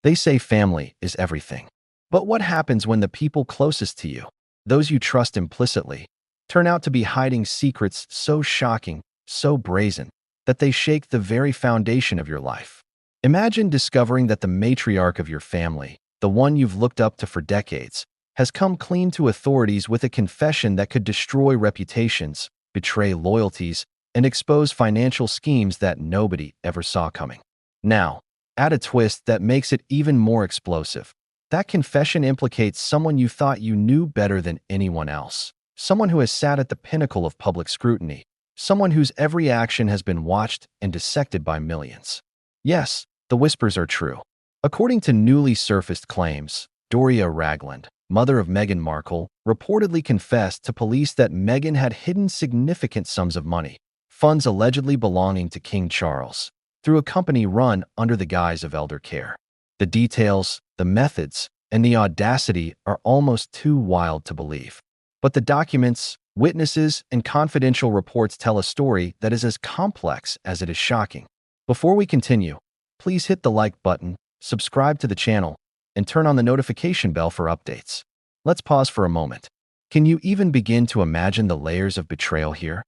They say family is everything. But what happens when the people closest to you, those you trust implicitly, turn out to be hiding secrets so shocking, so brazen, that they shake the very foundation of your life? Imagine discovering that the matriarch of your family, the one you've looked up to for decades, has come clean to authorities with a confession that could destroy reputations, betray loyalties, and expose financial schemes that nobody ever saw coming. Now, add a twist that makes it even more explosive. That confession implicates someone you thought you knew better than anyone else, someone who has sat at the pinnacle of public scrutiny, someone whose every action has been watched and dissected by millions. Yes, the whispers are true. According to newly surfaced claims, Doria Ragland, mother of Meghan Markle, reportedly confessed to police that Meghan had hidden significant sums of money, funds allegedly belonging to King Charles, through a company run under the guise of elder care. The details, the methods, and the audacity are almost too wild to believe. But the documents, witnesses, and confidential reports tell a story that is as complex as it is shocking. Before we continue, please hit the like button, subscribe to the channel, and turn on the notification bell for updates. Let's pause for a moment. Can you even begin to imagine the layers of betrayal here?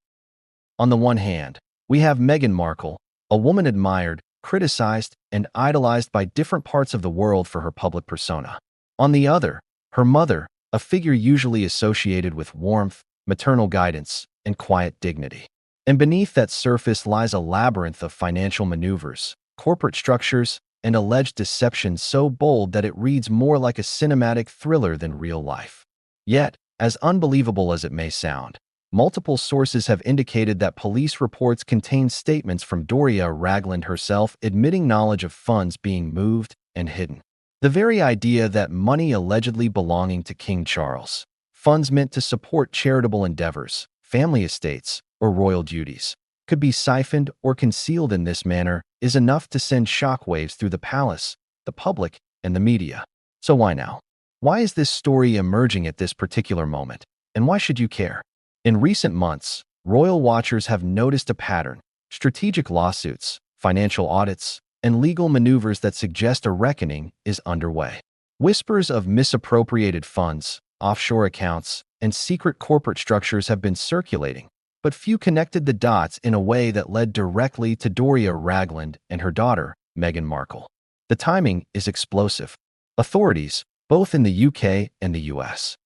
On the one hand, we have Meghan Markle, a woman admired, criticized, and idolized by different parts of the world for her public persona. On the other, her mother, a figure usually associated with warmth, maternal guidance, and quiet dignity. And beneath that surface lies a labyrinth of financial maneuvers, corporate structures, and alleged deception so bold that it reads more like a cinematic thriller than real life. Yet, as unbelievable as it may sound, multiple sources have indicated that police reports contain statements from Doria Ragland herself admitting knowledge of funds being moved and hidden. The very idea that money allegedly belonging to King Charles, funds meant to support charitable endeavors, family estates, or royal duties, could be siphoned or concealed in this manner is enough to send shockwaves through the palace, the public, and the media. So why now? Why is this story emerging at this particular moment? And why should you care? In recent months, royal watchers have noticed a pattern: strategic lawsuits, financial audits, and legal maneuvers that suggest a reckoning is underway. Whispers of misappropriated funds, offshore accounts, and secret corporate structures have been circulating, but few connected the dots in a way that led directly to Doria Ragland and her daughter, Meghan Markle. The timing is explosive. Authorities, both in the UK and the US,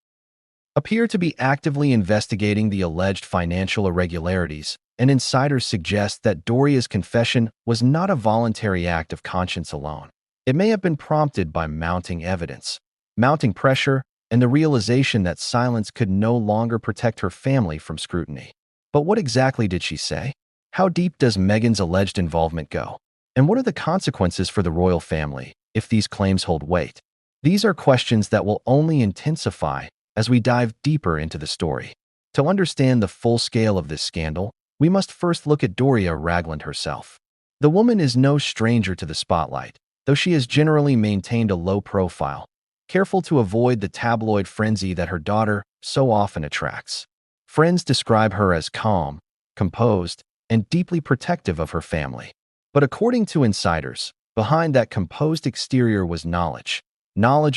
appear to be actively investigating the alleged financial irregularities, and insiders suggest that Doria's confession was not a voluntary act of conscience alone. It may have been prompted by mounting evidence, mounting pressure, and the realization that silence could no longer protect her family from scrutiny. But what exactly did she say? How deep does Meghan's alleged involvement go? And what are the consequences for the royal family if these claims hold weight? These are questions that will only intensify as we dive deeper into the story. To understand the full scale of this scandal, we must first look at Doria Ragland herself. The woman is no stranger to the spotlight, though she has generally maintained a low profile, careful to avoid the tabloid frenzy that her daughter so often attracts. Friends describe her as calm, composed, and deeply protective of her family. But according to insiders, behind that composed exterior was knowledge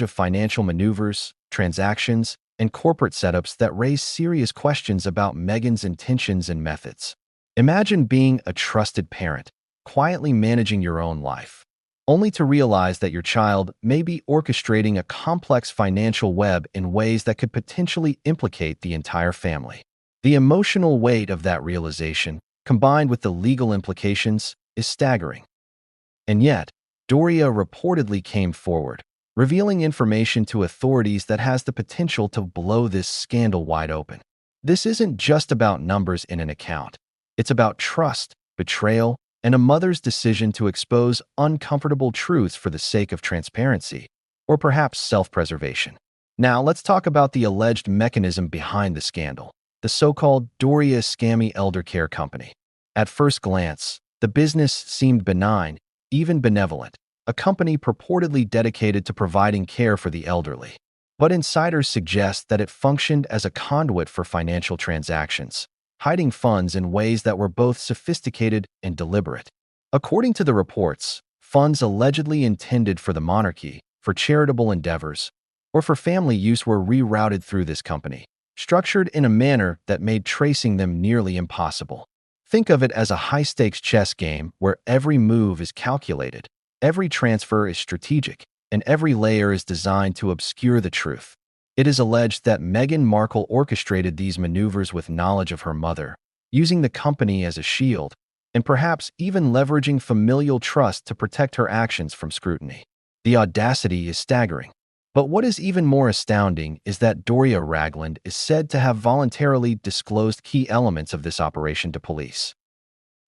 of financial maneuvers, transactions, and corporate setups that raise serious questions about Meghan's intentions and methods. Imagine being a trusted parent, quietly managing your own life, only to realize that your child may be orchestrating a complex financial web in ways that could potentially implicate the entire family. The emotional weight of that realization, combined with the legal implications, is staggering. And yet, Doria reportedly came forward, revealing information to authorities that has the potential to blow this scandal wide open. This isn't just about numbers in an account. It's about trust, betrayal, and a mother's decision to expose uncomfortable truths for the sake of transparency, or perhaps self-preservation. Now, let's talk about the alleged mechanism behind the scandal, the so-called Doria Scammy Elder Care Company. At first glance, the business seemed benign, even benevolent, a company purportedly dedicated to providing care for the elderly. But insiders suggest that it functioned as a conduit for financial transactions, hiding funds in ways that were both sophisticated and deliberate. According to the reports, Funds allegedly intended for the monarchy, for charitable endeavors, or for family use were rerouted through this company, structured in a manner that made tracing them nearly impossible. Think of it as a high-stakes chess game where every move is calculated, every transfer is strategic, and every layer is designed to obscure the truth. It is alleged that Meghan Markle orchestrated these maneuvers with knowledge of her mother, using the company as a shield, and perhaps even leveraging familial trust to protect her actions from scrutiny. The audacity is staggering. But what is even more astounding is that Doria Ragland is said to have voluntarily disclosed key elements of this operation to police.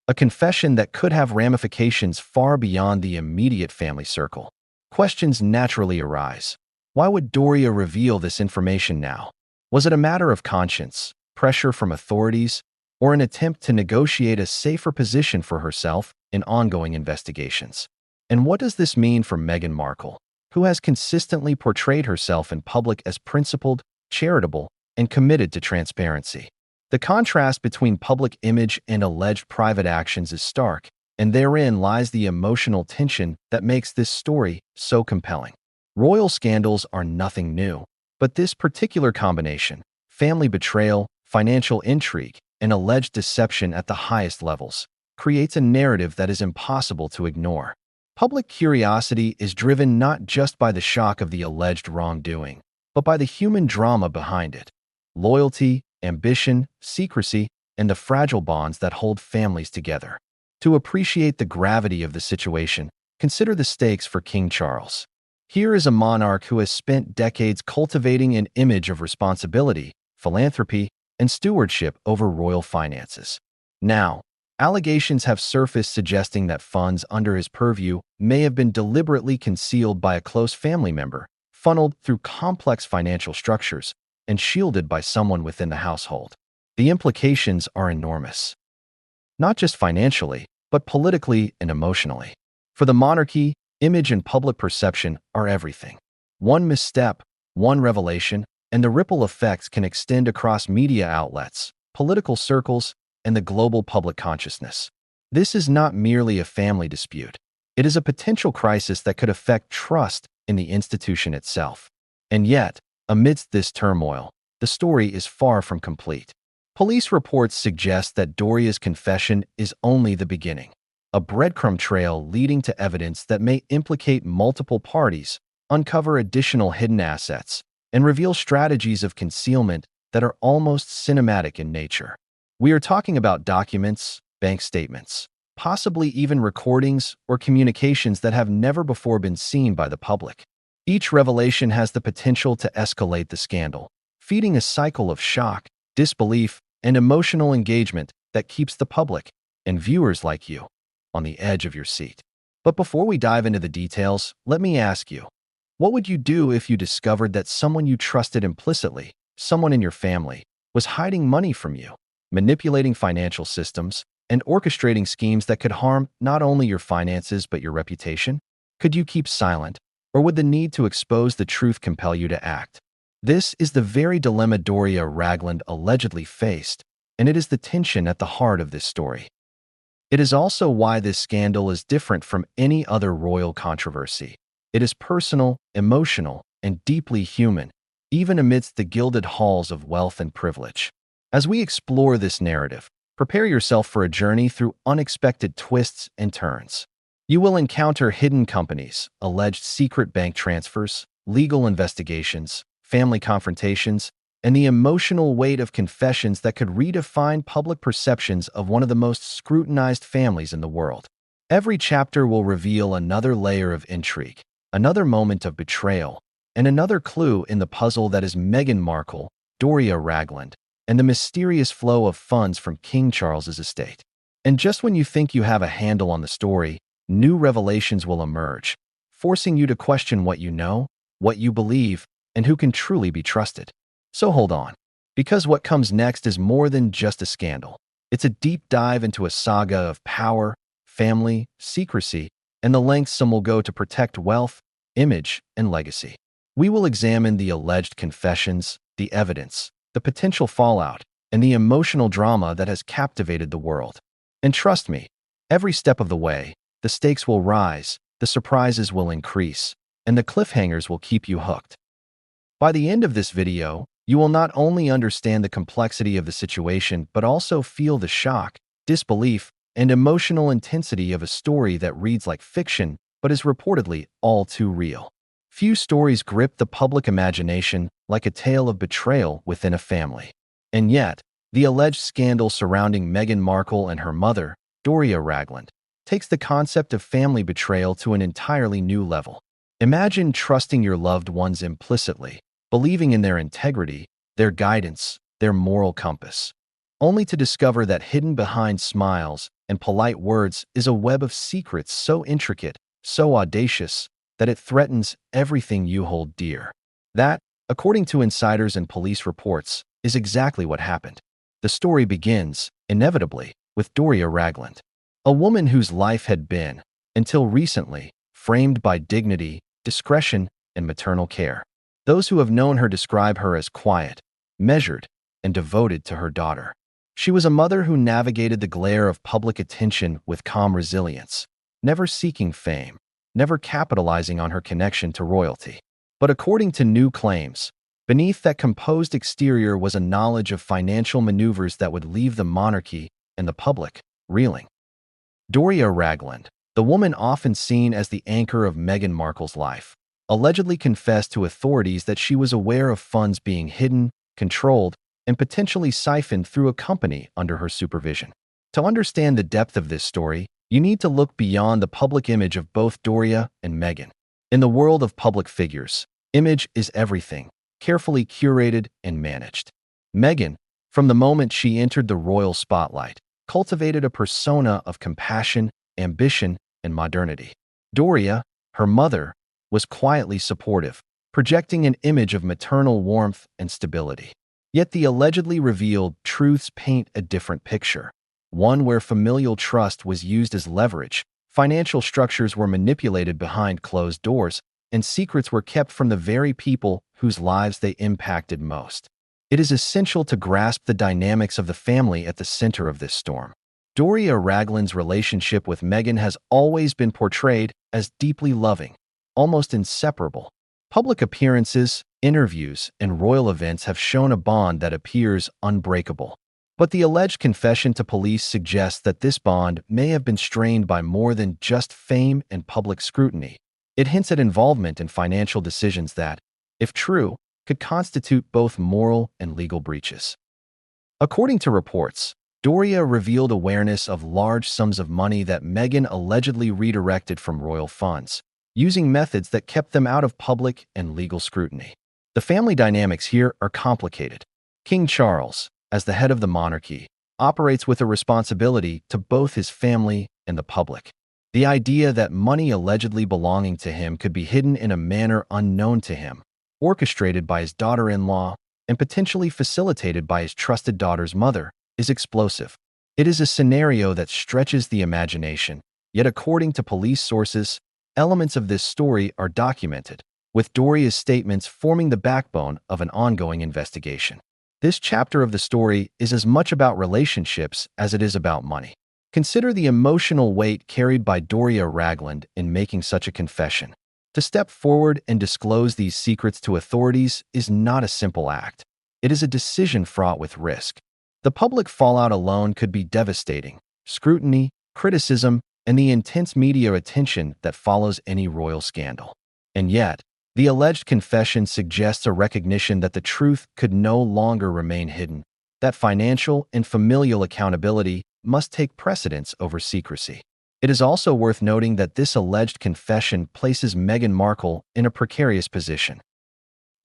A confession that could have ramifications far beyond the immediate family circle. Questions naturally arise. Why would Doria reveal this information now? Was it a matter of conscience, pressure from authorities, or an attempt to negotiate a safer position for herself in ongoing investigations? And what does this mean for Meghan Markle, who has consistently portrayed herself in public as principled, charitable, and committed to transparency? The contrast between public image and alleged private actions is stark, and therein lies the emotional tension that makes this story so compelling. Royal scandals are nothing new, but this particular combination, family betrayal, financial intrigue, and alleged deception at the highest levels, creates a narrative that is impossible to ignore. Public curiosity is driven not just by the shock of the alleged wrongdoing, but by the human drama behind it. Loyalty, ambition, secrecy, and the fragile bonds that hold families together. To appreciate the gravity of the situation, consider the stakes for King Charles. Here is a monarch who has spent decades cultivating an image of responsibility, philanthropy, and stewardship over royal finances. Now, allegations have surfaced suggesting that funds under his purview may have been deliberately concealed by a close family member, funneled through complex financial structures, and shielded by someone within the household. The implications are enormous. Not just financially, but politically and emotionally. For the monarchy, image and public perception are everything. One misstep, one revelation, and the ripple effects can extend across media outlets, political circles, and the global public consciousness. This is not merely a family dispute. It is a potential crisis that could affect trust in the institution itself. And yet, amidst this turmoil, the story is far from complete. Police reports suggest that Doria's confession is only the beginning, a breadcrumb trail leading to evidence that may implicate multiple parties, uncover additional hidden assets, and reveal strategies of concealment that are almost cinematic in nature. We are talking about documents, bank statements, possibly even recordings or communications that have never before been seen by the public. Each revelation has the potential to escalate the scandal, feeding a cycle of shock, disbelief, and emotional engagement that keeps the public, and viewers like you, on the edge of your seat. But before we dive into the details, let me ask you, what would you do if you discovered that someone you trusted implicitly, someone in your family, was hiding money from you, manipulating financial systems, and orchestrating schemes that could harm not only your finances but your reputation? Could you keep silent, or would the need to expose the truth compel you to act? This is the very dilemma Doria Ragland allegedly faced, and it is the tension at the heart of this story. It is also why this scandal is different from any other royal controversy. It is personal, emotional, and deeply human, even amidst the gilded halls of wealth and privilege. As we explore this narrative, prepare yourself for a journey through unexpected twists and turns. You will encounter hidden companies, alleged secret bank transfers, legal investigations, family confrontations, and the emotional weight of confessions that could redefine public perceptions of one of the most scrutinized families in the world. Every chapter will reveal another layer of intrigue, another moment of betrayal, and another clue in the puzzle that is Meghan Markle, Doria Ragland, and the mysterious flow of funds from King Charles's estate. And just when you think you have a handle on the story, new revelations will emerge, forcing you to question what you know, what you believe, and who can truly be trusted. So hold on, because what comes next is more than just a scandal. It's a deep dive into a saga of power, family, secrecy, and the lengths some will go to protect wealth, image, and legacy. We will examine the alleged confessions, the evidence, the potential fallout, and the emotional drama that has captivated the world. And trust me, every step of the way, the stakes will rise, the surprises will increase, and the cliffhangers will keep you hooked. By the end of this video, you will not only understand the complexity of the situation, but also feel the shock, disbelief, and emotional intensity of a story that reads like fiction, but is reportedly all too real. Few stories grip the public imagination like a tale of betrayal within a family. And yet, the alleged scandal surrounding Meghan Markle and her mother, Doria Ragland, takes the concept of family betrayal to an entirely new level. Imagine trusting your loved ones implicitly, believing in their integrity, their guidance, their moral compass, only to discover that hidden behind smiles and polite words is a web of secrets so intricate, so audacious, that it threatens everything you hold dear. That, according to insiders and police reports, is exactly what happened. The story begins, inevitably, with Doria Ragland, a woman whose life had been, until recently, framed by dignity, discretion, and maternal care. Those who have known her describe her as quiet, measured, and devoted to her daughter. She was a mother who navigated the glare of public attention with calm resilience, never seeking fame, never capitalizing on her connection to royalty. But according to new claims, beneath that composed exterior was a knowledge of financial maneuvers that would leave the monarchy and the public reeling. Doria Ragland, the woman often seen as the anchor of Meghan Markle's life, allegedly confessed to authorities that she was aware of funds being hidden, controlled, and potentially siphoned through a company under her supervision. To understand the depth of this story, you need to look beyond the public image of both Doria and Meghan. In the world of public figures, image is everything, carefully curated and managed. Meghan, from the moment she entered the royal spotlight, cultivated a persona of compassion, ambition, and modernity. Doria, her mother, was quietly supportive, projecting an image of maternal warmth and stability. Yet the allegedly revealed truths paint a different picture, one where familial trust was used as leverage, financial structures were manipulated behind closed doors, and secrets were kept from the very people whose lives they impacted most. It is essential to grasp the dynamics of the family at the center of this storm. Doria Ragland's relationship with Meghan has always been portrayed as deeply loving, almost inseparable. Public appearances, interviews, and royal events have shown a bond that appears unbreakable. But the alleged confession to police suggests that this bond may have been strained by more than just fame and public scrutiny. It hints at involvement in financial decisions that, if true, could constitute both moral and legal breaches. According to reports, Doria revealed awareness of large sums of money that Meghan allegedly redirected from royal funds, using methods that kept them out of public and legal scrutiny. The family dynamics here are complicated. King Charles, as the head of the monarchy, operates with a responsibility to both his family and the public. The idea that money allegedly belonging to him could be hidden in a manner unknown to him, orchestrated by his daughter-in-law, and potentially facilitated by his trusted daughter's mother, is explosive. It is a scenario that stretches the imagination, yet according to police sources, elements of this story are documented, with Doria's statements forming the backbone of an ongoing investigation. This chapter of the story is as much about relationships as it is about money. Consider the emotional weight carried by Doria Ragland in making such a confession. To step forward and disclose these secrets to authorities is not a simple act. It is a decision fraught with risk. The public fallout alone could be devastating. Scrutiny, criticism, and the intense media attention that follows any royal scandal. And yet, the alleged confession suggests a recognition that the truth could no longer remain hidden, that financial and familial accountability must take precedence over secrecy. It is also worth noting that this alleged confession places Meghan Markle in a precarious position.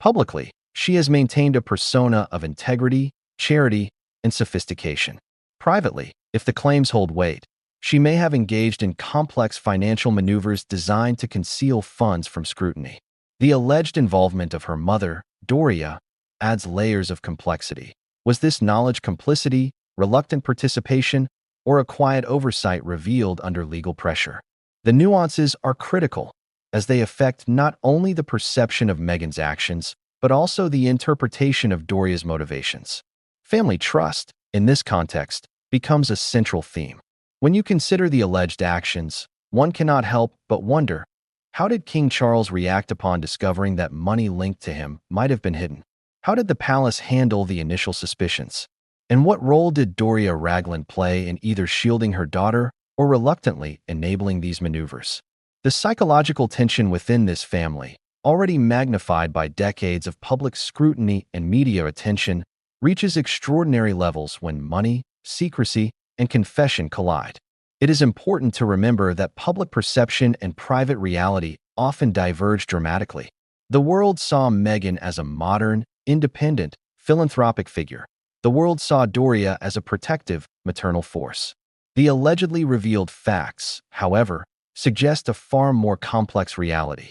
Publicly, she has maintained a persona of integrity, charity, and sophistication. Privately, if the claims hold weight, she may have engaged in complex financial maneuvers designed to conceal funds from scrutiny. The alleged involvement of her mother, Doria, adds layers of complexity. Was this knowledge complicity, reluctant participation, or a quiet oversight revealed under legal pressure? The nuances are critical, as they affect not only the perception of Meghan's actions, but also the interpretation of Doria's motivations. Family trust, in this context, becomes a central theme. When you consider the alleged actions, one cannot help but wonder, how did King Charles react upon discovering that money linked to him might have been hidden? How did the palace handle the initial suspicions? And what role did Doria Ragland play in either shielding her daughter or reluctantly enabling these maneuvers? The psychological tension within this family, already magnified by decades of public scrutiny and media attention, reaches extraordinary levels when money, secrecy, and confession collide. It is important to remember that public perception and private reality often diverge dramatically. The world saw Meghan as a modern, independent, philanthropic figure. The world saw Doria as a protective, maternal force. The allegedly revealed facts, however, suggest a far more complex reality.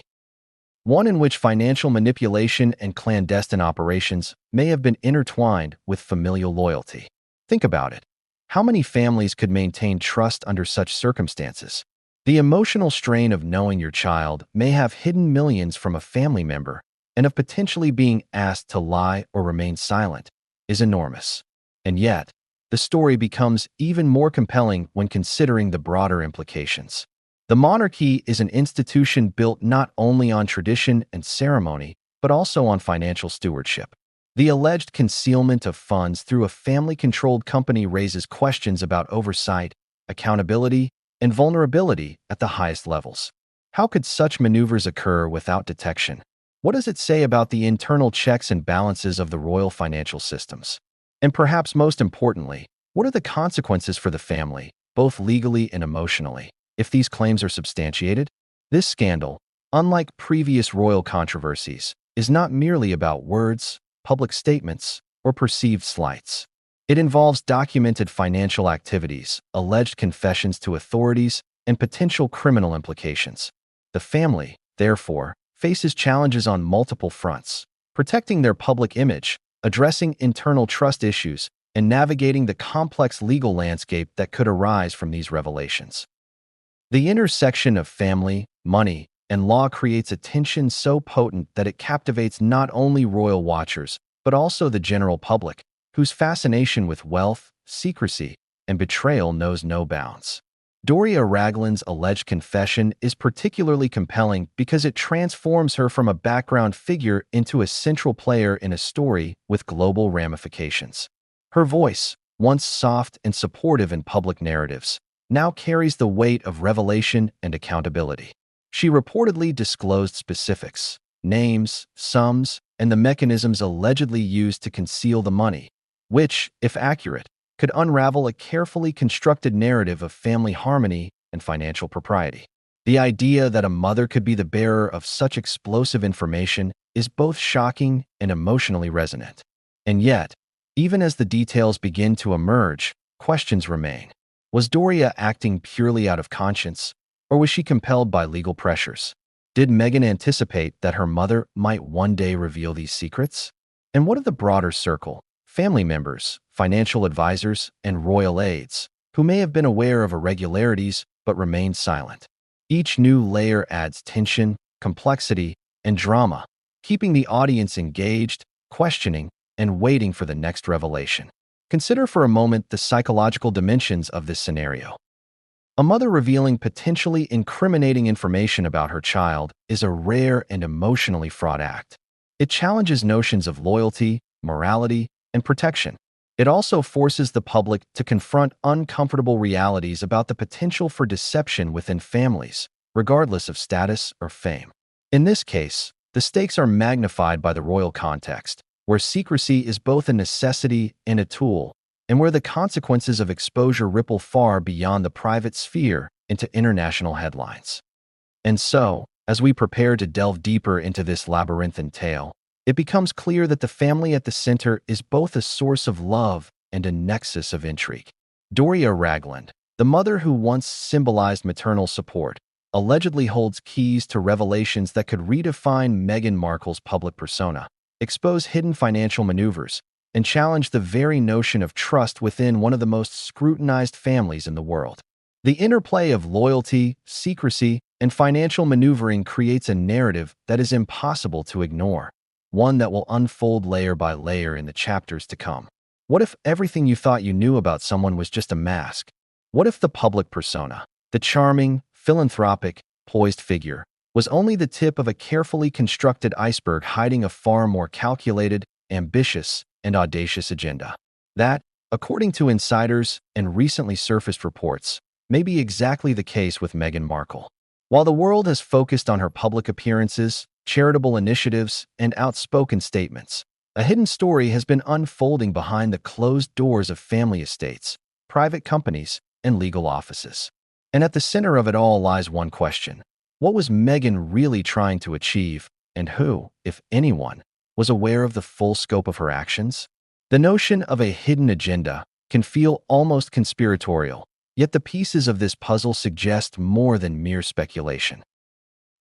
One in which financial manipulation and clandestine operations may have been intertwined with familial loyalty. Think about it. How many families could maintain trust under such circumstances? The emotional strain of knowing your child may have hidden millions from a family member and of potentially being asked to lie or remain silent is enormous. And yet, the story becomes even more compelling when considering the broader implications. The monarchy is an institution built not only on tradition and ceremony, but also on financial stewardship. The alleged concealment of funds through a family-controlled company raises questions about oversight, accountability, and vulnerability at the highest levels. How could such maneuvers occur without detection? What does it say about the internal checks and balances of the royal financial systems? And perhaps most importantly, what are the consequences for the family, both legally and emotionally, if these claims are substantiated? This scandal, unlike previous royal controversies, is not merely about words, public statements, or perceived slights. It involves documented financial activities, alleged confessions to authorities, and potential criminal implications. The family, therefore, faces challenges on multiple fronts: protecting their public image, addressing internal trust issues, and navigating the complex legal landscape that could arise from these revelations. The intersection of family, money, and law creates a tension so potent that it captivates not only royal watchers, but also the general public, whose fascination with wealth, secrecy, and betrayal knows no bounds. Doria Ragland's alleged confession is particularly compelling because it transforms her from a background figure into a central player in a story with global ramifications. Her voice, once soft and supportive in public narratives, now carries the weight of revelation and accountability. She reportedly disclosed specifics, names, sums, and the mechanisms allegedly used to conceal the money, which, if accurate, could unravel a carefully constructed narrative of family harmony and financial propriety. The idea that a mother could be the bearer of such explosive information is both shocking and emotionally resonant. And yet, even as the details begin to emerge, questions remain. Was Doria acting purely out of conscience, or was she compelled by legal pressures? Did Meghan anticipate that her mother might one day reveal these secrets? And what of the broader circle, family members, financial advisors, and royal aides, who may have been aware of irregularities but remained silent? Each new layer adds tension, complexity, and drama, keeping the audience engaged, questioning, and waiting for the next revelation. Consider for a moment the psychological dimensions of this scenario. A mother revealing potentially incriminating information about her child is a rare and emotionally fraught act. It challenges notions of loyalty, morality, and protection. It also forces the public to confront uncomfortable realities about the potential for deception within families, regardless of status or fame. In this case, the stakes are magnified by the royal context, where secrecy is both a necessity and a tool, and where the consequences of exposure ripple far beyond the private sphere into international headlines. And so, as we prepare to delve deeper into this labyrinthine tale, it becomes clear that the family at the center is both a source of love and a nexus of intrigue. Doria Ragland, the mother who once symbolized maternal support, allegedly holds keys to revelations that could redefine Meghan Markle's public persona, expose hidden financial maneuvers, and challenge the very notion of trust within one of the most scrutinized families in the world. The interplay of loyalty, secrecy, and financial maneuvering creates a narrative that is impossible to ignore, one that will unfold layer by layer in the chapters to come. What if everything you thought you knew about someone was just a mask? What if the public persona, the charming, philanthropic, poised figure, was only the tip of a carefully constructed iceberg hiding a far more calculated, ambitious, and audacious agenda. That, according to insiders and recently surfaced reports, may be exactly the case with Meghan Markle. While the world has focused on her public appearances, charitable initiatives, and outspoken statements, a hidden story has been unfolding behind the closed doors of family estates, private companies, and legal offices. And at the center of it all lies one question: what was Meghan really trying to achieve, and who, if anyone, was aware of the full scope of her actions? The notion of a hidden agenda can feel almost conspiratorial, yet the pieces of this puzzle suggest more than mere speculation.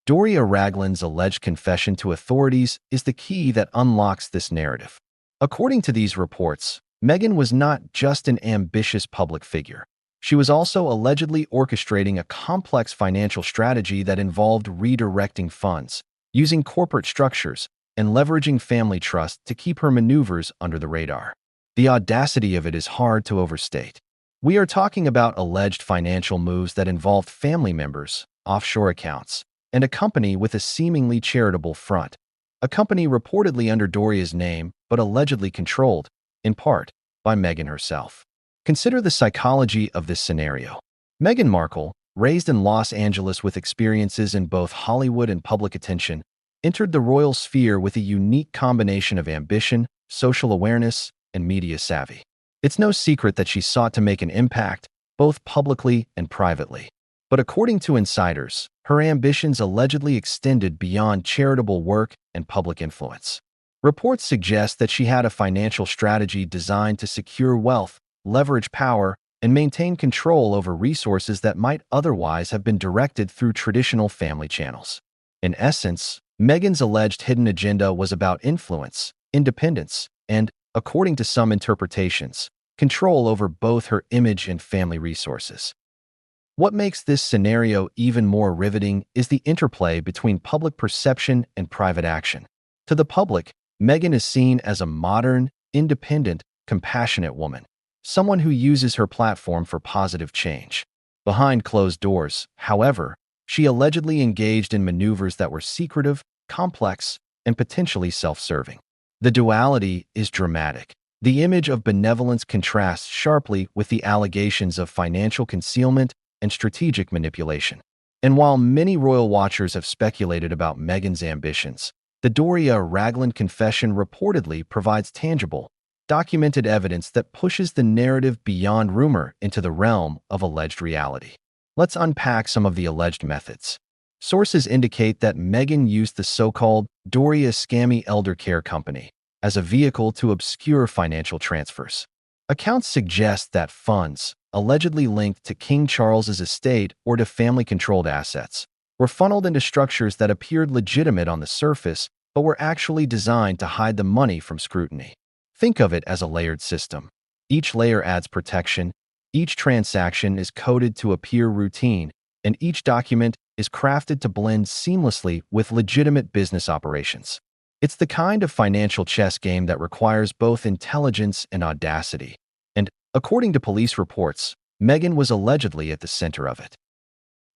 Doria Ragland's alleged confession to authorities is the key that unlocks this narrative. According to these reports, Meghan was not just an ambitious public figure. She was also allegedly orchestrating a complex financial strategy that involved redirecting funds, using corporate structures, and leveraging family trust to keep her maneuvers under the radar. The audacity of it is hard to overstate. We are talking about alleged financial moves that involved family members, offshore accounts, and a company with a seemingly charitable front. A company reportedly under Doria's name, but allegedly controlled, in part, by Meghan herself. Consider the psychology of this scenario. Meghan Markle, raised in Los Angeles with experiences in both Hollywood and public attention, entered the royal sphere with a unique combination of ambition, social awareness, and media savvy. It's no secret that she sought to make an impact, both publicly and privately. But according to insiders, her ambitions allegedly extended beyond charitable work and public influence. Reports suggest that she had a financial strategy designed to secure wealth, leverage power, and maintain control over resources that might otherwise have been directed through traditional family channels. In essence, Meghan's alleged hidden agenda was about influence, independence, and, according to some interpretations, control over both her image and family resources. What makes this scenario even more riveting is the interplay between public perception and private action. To the public, Meghan is seen as a modern, independent, compassionate woman, someone who uses her platform for positive change. Behind closed doors, however, she allegedly engaged in maneuvers that were secretive, complex, and potentially self-serving. The duality is dramatic. The image of benevolence contrasts sharply with the allegations of financial concealment and strategic manipulation. And while many royal watchers have speculated about Meghan's ambitions, the Doria Ragland confession reportedly provides tangible, documented evidence that pushes the narrative beyond rumor into the realm of alleged reality. Let's unpack some of the alleged methods. Sources indicate that Meghan used the so-called Doria Scammy Elder Care Company as a vehicle to obscure financial transfers. Accounts suggest that funds, allegedly linked to King Charles's estate or to family-controlled assets, were funneled into structures that appeared legitimate on the surface but were actually designed to hide the money from scrutiny. Think of it as a layered system. Each layer adds protection, each transaction is coded to appear routine, and each document is crafted to blend seamlessly with legitimate business operations. It's the kind of financial chess game that requires both intelligence and audacity. And, according to police reports, Meghan was allegedly at the center of it.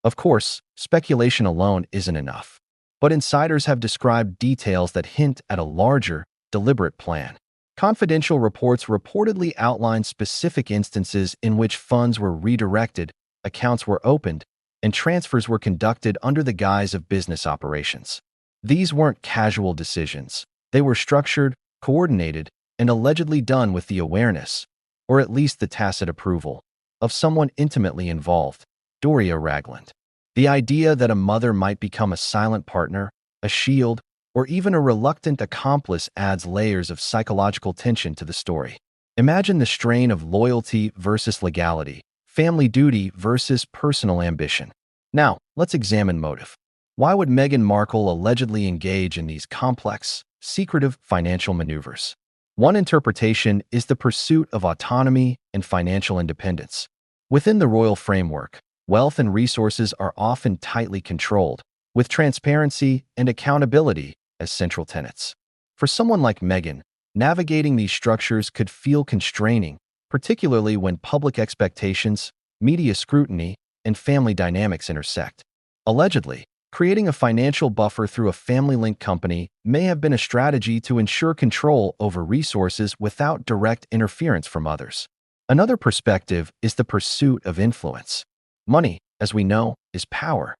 Of course, speculation alone isn't enough. But insiders have described details that hint at a larger, deliberate plan. Confidential reports reportedly outline specific instances in which funds were redirected, accounts were opened, and transfers were conducted under the guise of business operations. These weren't casual decisions. They were structured, coordinated, and allegedly done with the awareness, or at least the tacit approval, of someone intimately involved, Doria Ragland. The idea that a mother might become a silent partner, a shield, or even a reluctant accomplice adds layers of psychological tension to the story. Imagine the strain of loyalty versus legality, family duty versus personal ambition. Now, let's examine motive. Why would Meghan Markle allegedly engage in these complex, secretive financial maneuvers? One interpretation is the pursuit of autonomy and financial independence. Within the royal framework, wealth and resources are often tightly controlled, with transparency and accountability as central tenets. For someone like Meghan, navigating these structures could feel constraining, particularly when public expectations, media scrutiny, and family dynamics intersect. Allegedly, creating a financial buffer through a family-linked company may have been a strategy to ensure control over resources without direct interference from others. Another perspective is the pursuit of influence. Money, as we know, is power.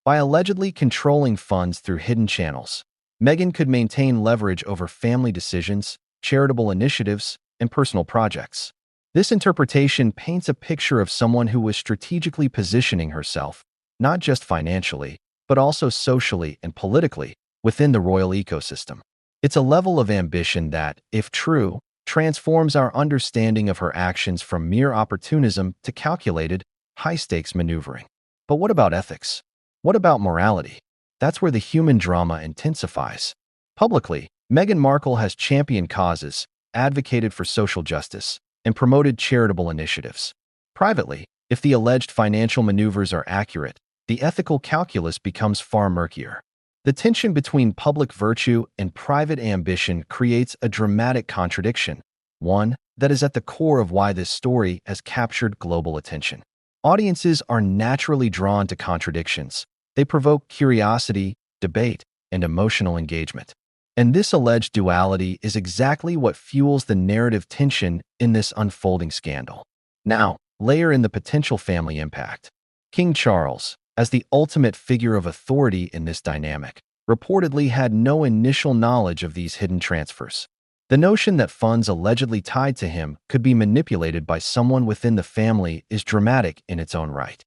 By allegedly controlling funds through hidden channels, Meghan could maintain leverage over family decisions, charitable initiatives, and personal projects. This interpretation paints a picture of someone who was strategically positioning herself, not just financially, but also socially and politically, within the royal ecosystem. It's a level of ambition that, if true, transforms our understanding of her actions from mere opportunism to calculated, high-stakes maneuvering. But what about ethics? What about morality? That's where the human drama intensifies. Publicly, Meghan Markle has championed causes, advocated for social justice, and promoted charitable initiatives. Privately, if the alleged financial maneuvers are accurate, the ethical calculus becomes far murkier. The tension between public virtue and private ambition creates a dramatic contradiction, one that is at the core of why this story has captured global attention. Audiences are naturally drawn to contradictions. They provoke curiosity, debate, and emotional engagement. And this alleged duality is exactly what fuels the narrative tension in this unfolding scandal. Now, layer in the potential family impact. King Charles, as the ultimate figure of authority in this dynamic, reportedly had no initial knowledge of these hidden transfers. The notion that funds allegedly tied to him could be manipulated by someone within the family is dramatic in its own right.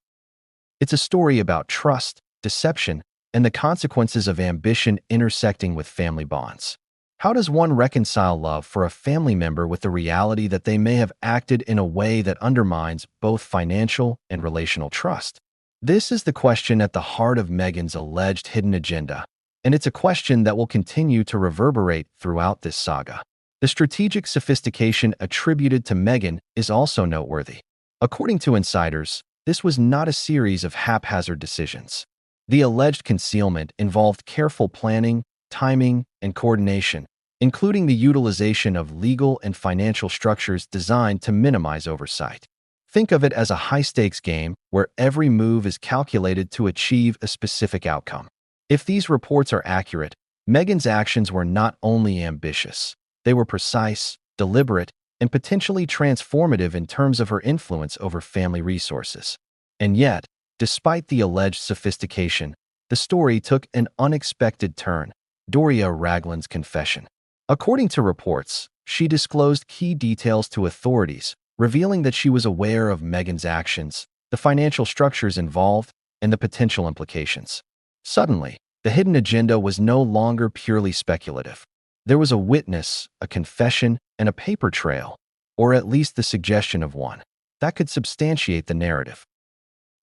It's a story about trust, deception, and the consequences of ambition intersecting with family bonds. How does one reconcile love for a family member with the reality that they may have acted in a way that undermines both financial and relational trust? This is the question at the heart of Meghan's alleged hidden agenda, and it's a question that will continue to reverberate throughout this saga. The strategic sophistication attributed to Meghan is also noteworthy. According to insiders, this was not a series of haphazard decisions. The alleged concealment involved careful planning, timing, and coordination, including the utilization of legal and financial structures designed to minimize oversight. Think of it as a high-stakes game where every move is calculated to achieve a specific outcome. If these reports are accurate, Meghan's actions were not only ambitious, they were precise, deliberate, and potentially transformative in terms of her influence over family resources. And yet, despite the alleged sophistication, the story took an unexpected turn: Doria Ragland's confession. According to reports, she disclosed key details to authorities, revealing that she was aware of Meghan's actions, the financial structures involved, and the potential implications. Suddenly, the hidden agenda was no longer purely speculative. There was a witness, a confession, and a paper trail, or at least the suggestion of one, that could substantiate the narrative.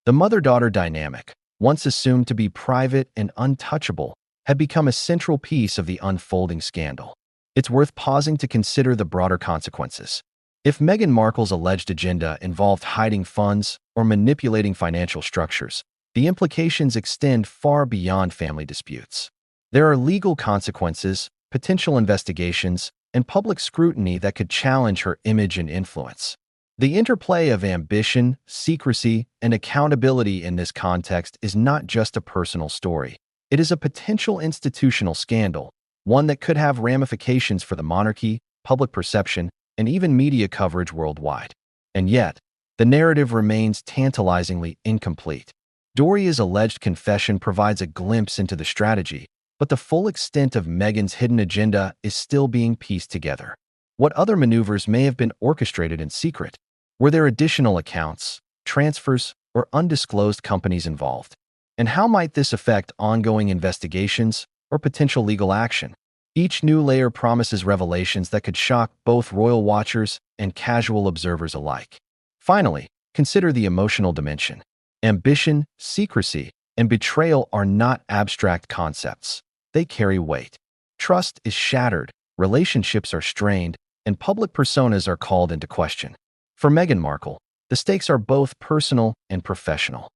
The mother-daughter dynamic, once assumed to be private and untouchable, had become a central piece of the unfolding scandal. It's worth pausing to consider the broader consequences. If Meghan Markle's alleged agenda involved hiding funds or manipulating financial structures, the implications extend far beyond family disputes. There are legal consequences, potential investigations, and public scrutiny that could challenge her image and influence. The interplay of ambition, secrecy, and accountability in this context is not just a personal story. It is a potential institutional scandal, one that could have ramifications for the monarchy, public perception, and even media coverage worldwide. And yet, the narrative remains tantalizingly incomplete. Doria's alleged confession provides a glimpse into the strategy, but the full extent of Meghan's hidden agenda is still being pieced together. What other maneuvers may have been orchestrated in secret? Were there additional accounts, transfers, or undisclosed companies involved? And how might this affect ongoing investigations or potential legal action? Each new layer promises revelations that could shock both royal watchers and casual observers alike. Finally, consider the emotional dimension. Ambition, secrecy, and betrayal are not abstract concepts. They carry weight. Trust is shattered, relationships are strained, and public personas are called into question. For Meghan Markle, the stakes are both personal and professional.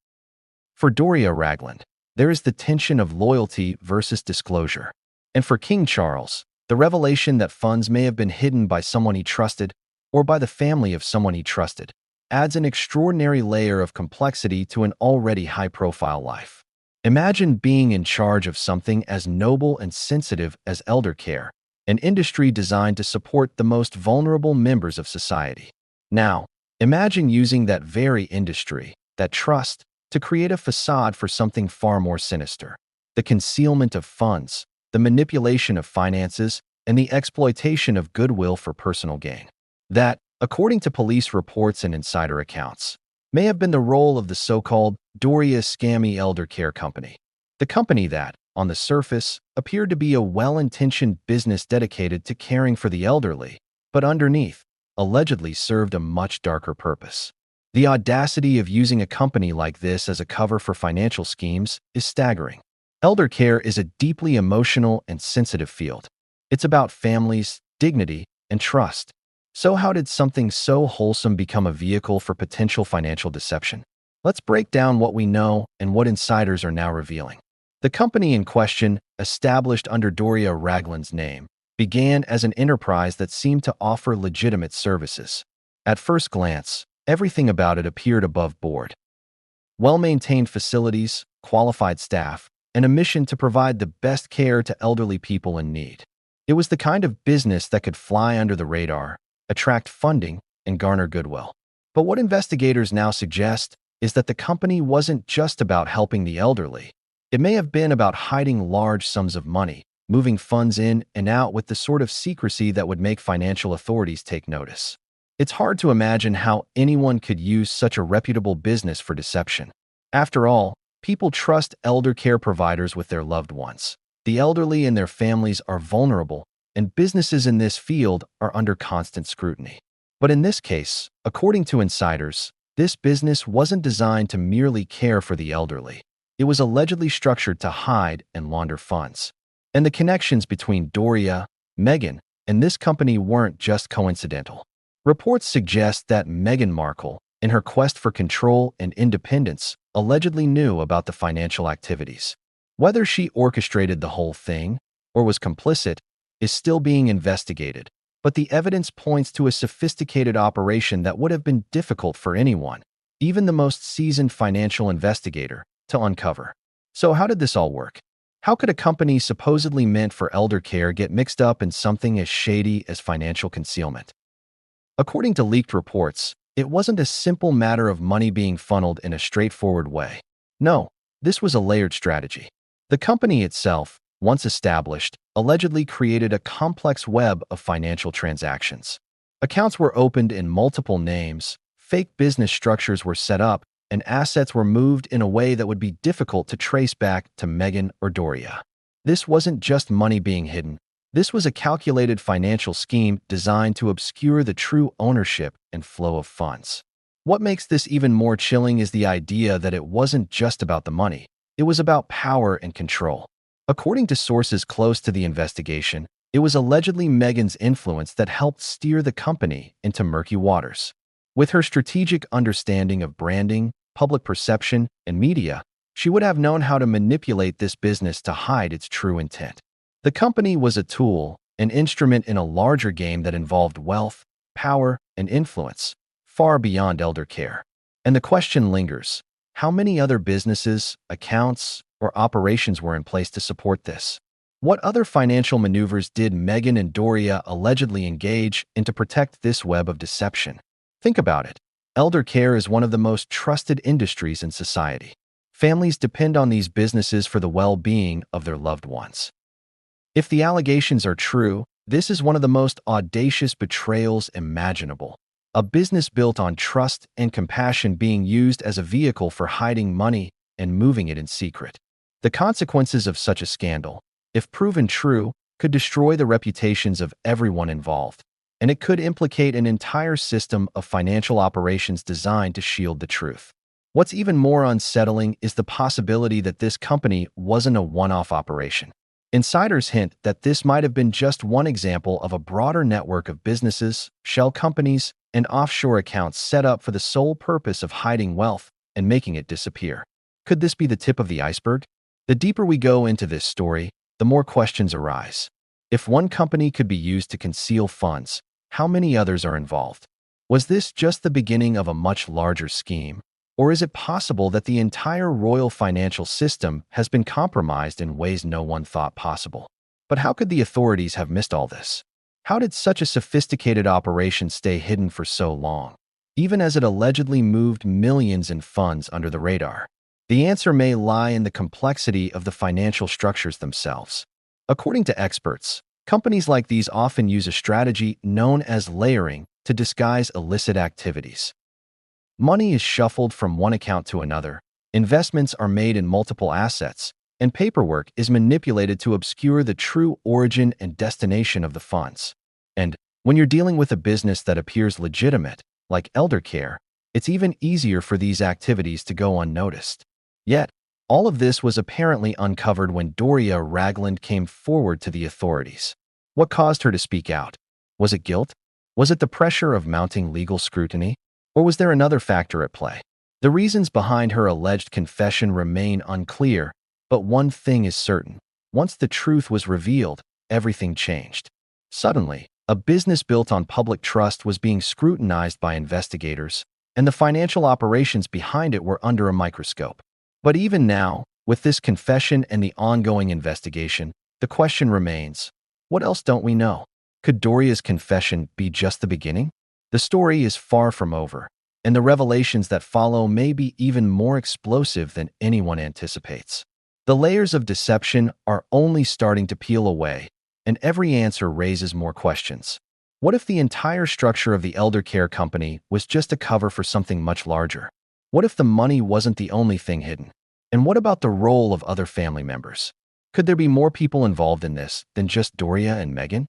For Doria Ragland, there is the tension of loyalty versus disclosure. And for King Charles, the revelation that funds may have been hidden by someone he trusted or by the family of someone he trusted. adds an extraordinary layer of complexity to an already high-profile life. Imagine being in charge of something as noble and sensitive as elder care, an industry designed to support the most vulnerable members of society. Now, imagine using that very industry, that trust, to create a facade for something far more sinister: the concealment of funds, the manipulation of finances, and the exploitation of goodwill for personal gain. That, according to police reports and insider accounts, may have been the role of the so-called Doria scammy elder care company. The company that, on the surface, appeared to be a well-intentioned business dedicated to caring for the elderly, but underneath, allegedly served a much darker purpose. The audacity of using a company like this as a cover for financial schemes is staggering. Elder care is a deeply emotional and sensitive field. It's about families, dignity, and trust. So how did something so wholesome become a vehicle for potential financial deception? Let's break down what we know and what insiders are now revealing. The company in question, established under Doria Ragland's name, began as an enterprise that seemed to offer legitimate services. At first glance, everything about it appeared above board. Well-maintained facilities, qualified staff, and a mission to provide the best care to elderly people in need. It was the kind of business that could fly under the radar, attract funding, and garner goodwill. But what investigators now suggest is that the company wasn't just about helping the elderly. It may have been about hiding large sums of money, moving funds in and out with the sort of secrecy that would make financial authorities take notice. It's hard to imagine how anyone could use such a reputable business for deception. After all, people trust elder care providers with their loved ones. The elderly and their families are vulnerable, and businesses in this field are under constant scrutiny. But in this case, according to insiders, this business wasn't designed to merely care for the elderly. It was allegedly structured to hide and launder funds. And the connections between Doria, Meghan, and this company weren't just coincidental. Reports suggest that Meghan Markle, in her quest for control and independence, allegedly knew about the financial activities. Whether she orchestrated the whole thing or was complicit is still being investigated, but the evidence points to a sophisticated operation that would have been difficult for anyone, even the most seasoned financial investigator, to uncover. So how did this all work? How could a company supposedly meant for elder care get mixed up in something as shady as financial concealment? According to leaked reports, it wasn't a simple matter of money being funneled in a straightforward way. No, this was a layered strategy. The company itself, once established, allegedly created a complex web of financial transactions. Accounts were opened in multiple names, fake business structures were set up, and assets were moved in a way that would be difficult to trace back to Meghan or Doria. This wasn't just money being hidden. This was a calculated financial scheme designed to obscure the true ownership and flow of funds. What makes this even more chilling is the idea that it wasn't just about the money. It was about power and control. According to sources close to the investigation, it was allegedly Meghan's influence that helped steer the company into murky waters. With her strategic understanding of branding, public perception, and media, she would have known how to manipulate this business to hide its true intent. The company was a tool, an instrument in a larger game that involved wealth, power, and influence, far beyond elder care. And the question lingers: how many other businesses, accounts, or operations were in place to support this? What other financial maneuvers did Meghan and Doria allegedly engage in to protect this web of deception? Think about it. Elder care is one of the most trusted industries in society. Families depend on these businesses for the well-being of their loved ones. If the allegations are true, this is one of the most audacious betrayals imaginable. A business built on trust and compassion being used as a vehicle for hiding money and moving it in secret. The consequences of such a scandal, if proven true, could destroy the reputations of everyone involved, and it could implicate an entire system of financial operations designed to shield the truth. What's even more unsettling is the possibility that this company wasn't a one-off operation. Insiders hint that this might have been just one example of a broader network of businesses, shell companies, and offshore accounts set up for the sole purpose of hiding wealth and making it disappear. Could this be the tip of the iceberg? The deeper we go into this story, the more questions arise. If one company could be used to conceal funds, how many others are involved? Was this just the beginning of a much larger scheme? Or is it possible that the entire royal financial system has been compromised in ways no one thought possible? But how could the authorities have missed all this? How did such a sophisticated operation stay hidden for so long, even as it allegedly moved millions in funds under the radar? The answer may lie in the complexity of the financial structures themselves. According to experts, companies like these often use a strategy known as layering to disguise illicit activities. Money is shuffled from one account to another, investments are made in multiple assets, and paperwork is manipulated to obscure the true origin and destination of the funds. And when you're dealing with a business that appears legitimate, like elder care, it's even easier for these activities to go unnoticed. Yet, all of this was apparently uncovered when Doria Ragland came forward to the authorities. What caused her to speak out? Was it guilt? Was it the pressure of mounting legal scrutiny? Or was there another factor at play? The reasons behind her alleged confession remain unclear, but one thing is certain. Once the truth was revealed, everything changed. Suddenly, a business built on public trust was being scrutinized by investigators, and the financial operations behind it were under a microscope. But even now, with this confession and the ongoing investigation, the question remains, what else don't we know? Could Doria's confession be just the beginning? The story is far from over, and the revelations that follow may be even more explosive than anyone anticipates. The layers of deception are only starting to peel away, and every answer raises more questions. What if the entire structure of the elder care company was just a cover for something much larger? What if the money wasn't the only thing hidden? And what about the role of other family members? Could there be more people involved in this than just Doria and Meghan?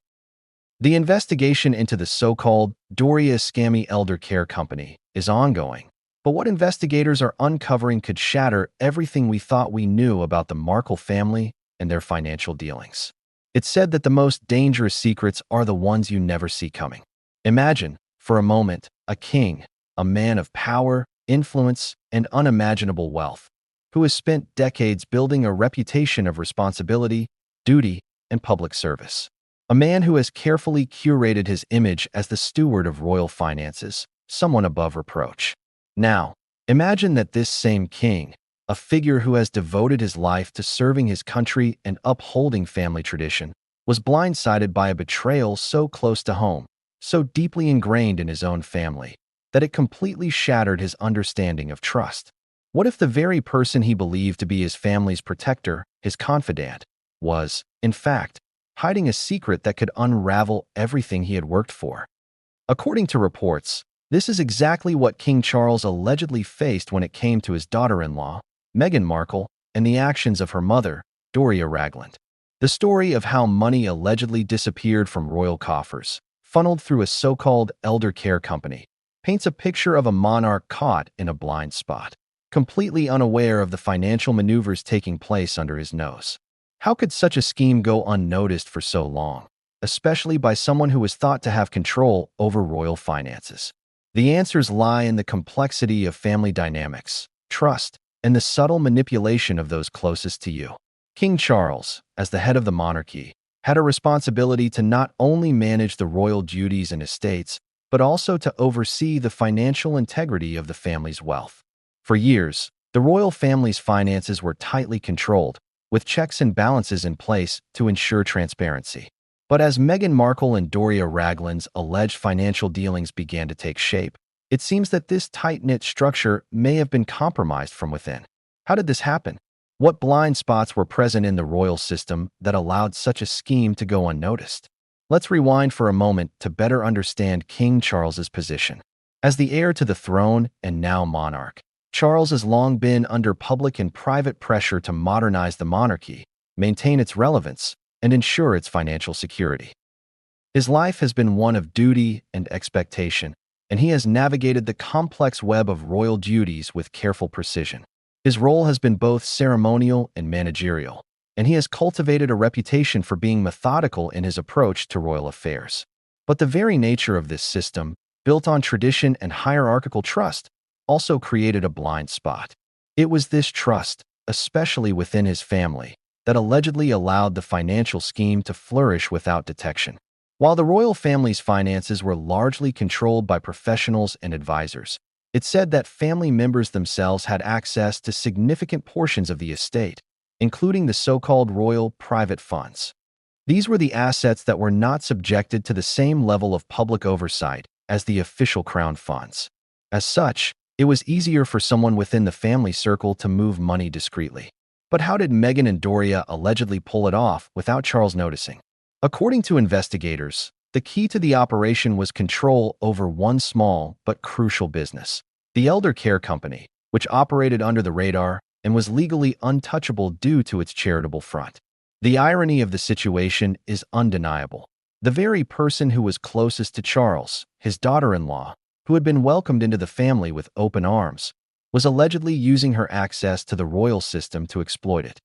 The investigation into the so-called Doria scammy elder care company is ongoing, but what investigators are uncovering could shatter everything we thought we knew about the Markle family and their financial dealings. It's said that the most dangerous secrets are the ones you never see coming. Imagine, for a moment, a king, a man of power, influence, and unimaginable wealth, who has spent decades building a reputation of responsibility, duty, and public service. A man who has carefully curated his image as the steward of royal finances, someone above reproach. Now, imagine that this same king, a figure who has devoted his life to serving his country and upholding family tradition, was blindsided by a betrayal so close to home, so deeply ingrained in his own family, that it completely shattered his understanding of trust. What if the very person he believed to be his family's protector, his confidant, was, in fact, hiding a secret that could unravel everything he had worked for? According to reports, this is exactly what King Charles allegedly faced when it came to his daughter-in-law, Meghan Markle, and the actions of her mother, Doria Ragland. The story of how money allegedly disappeared from royal coffers, funneled through a so-called elder care company, paints a picture of a monarch caught in a blind spot, completely unaware of the financial maneuvers taking place under his nose. How could such a scheme go unnoticed for so long, especially by someone who was thought to have control over royal finances? The answers lie in the complexity of family dynamics, trust, and the subtle manipulation of those closest to you. King Charles, as the head of the monarchy, had a responsibility to not only manage the royal duties and estates, but also to oversee the financial integrity of the family's wealth. For years, the royal family's finances were tightly controlled, with checks and balances in place to ensure transparency. But as Meghan Markle and Doria Ragland's alleged financial dealings began to take shape, it seems that this tight-knit structure may have been compromised from within. How did this happen? What blind spots were present in the royal system that allowed such a scheme to go unnoticed? Let's rewind for a moment to better understand King Charles's position. As the heir to the throne and now monarch, Charles has long been under public and private pressure to modernize the monarchy, maintain its relevance, and ensure its financial security. His life has been one of duty and expectation, and he has navigated the complex web of royal duties with careful precision. His role has been both ceremonial and managerial, and he has cultivated a reputation for being methodical in his approach to royal affairs. But the very nature of this system, built on tradition and hierarchical trust, also created a blind spot. It was this trust, especially within his family, that allegedly allowed the financial scheme to flourish without detection. While the royal family's finances were largely controlled by professionals and advisors, it's said that family members themselves had access to significant portions of the estate, including the so-called royal private funds. These were the assets that were not subjected to the same level of public oversight as the official crown funds. As such, it was easier for someone within the family circle to move money discreetly. But how did Meghan and Doria allegedly pull it off without Charles noticing? According to investigators, the key to the operation was control over one small but crucial business, the Elder Care Company, which operated under the radar and was legally untouchable due to its charitable front. The irony of the situation is undeniable. The very person who was closest to Charles, his daughter-in-law, who had been welcomed into the family with open arms, was allegedly using her access to the royal system to exploit it.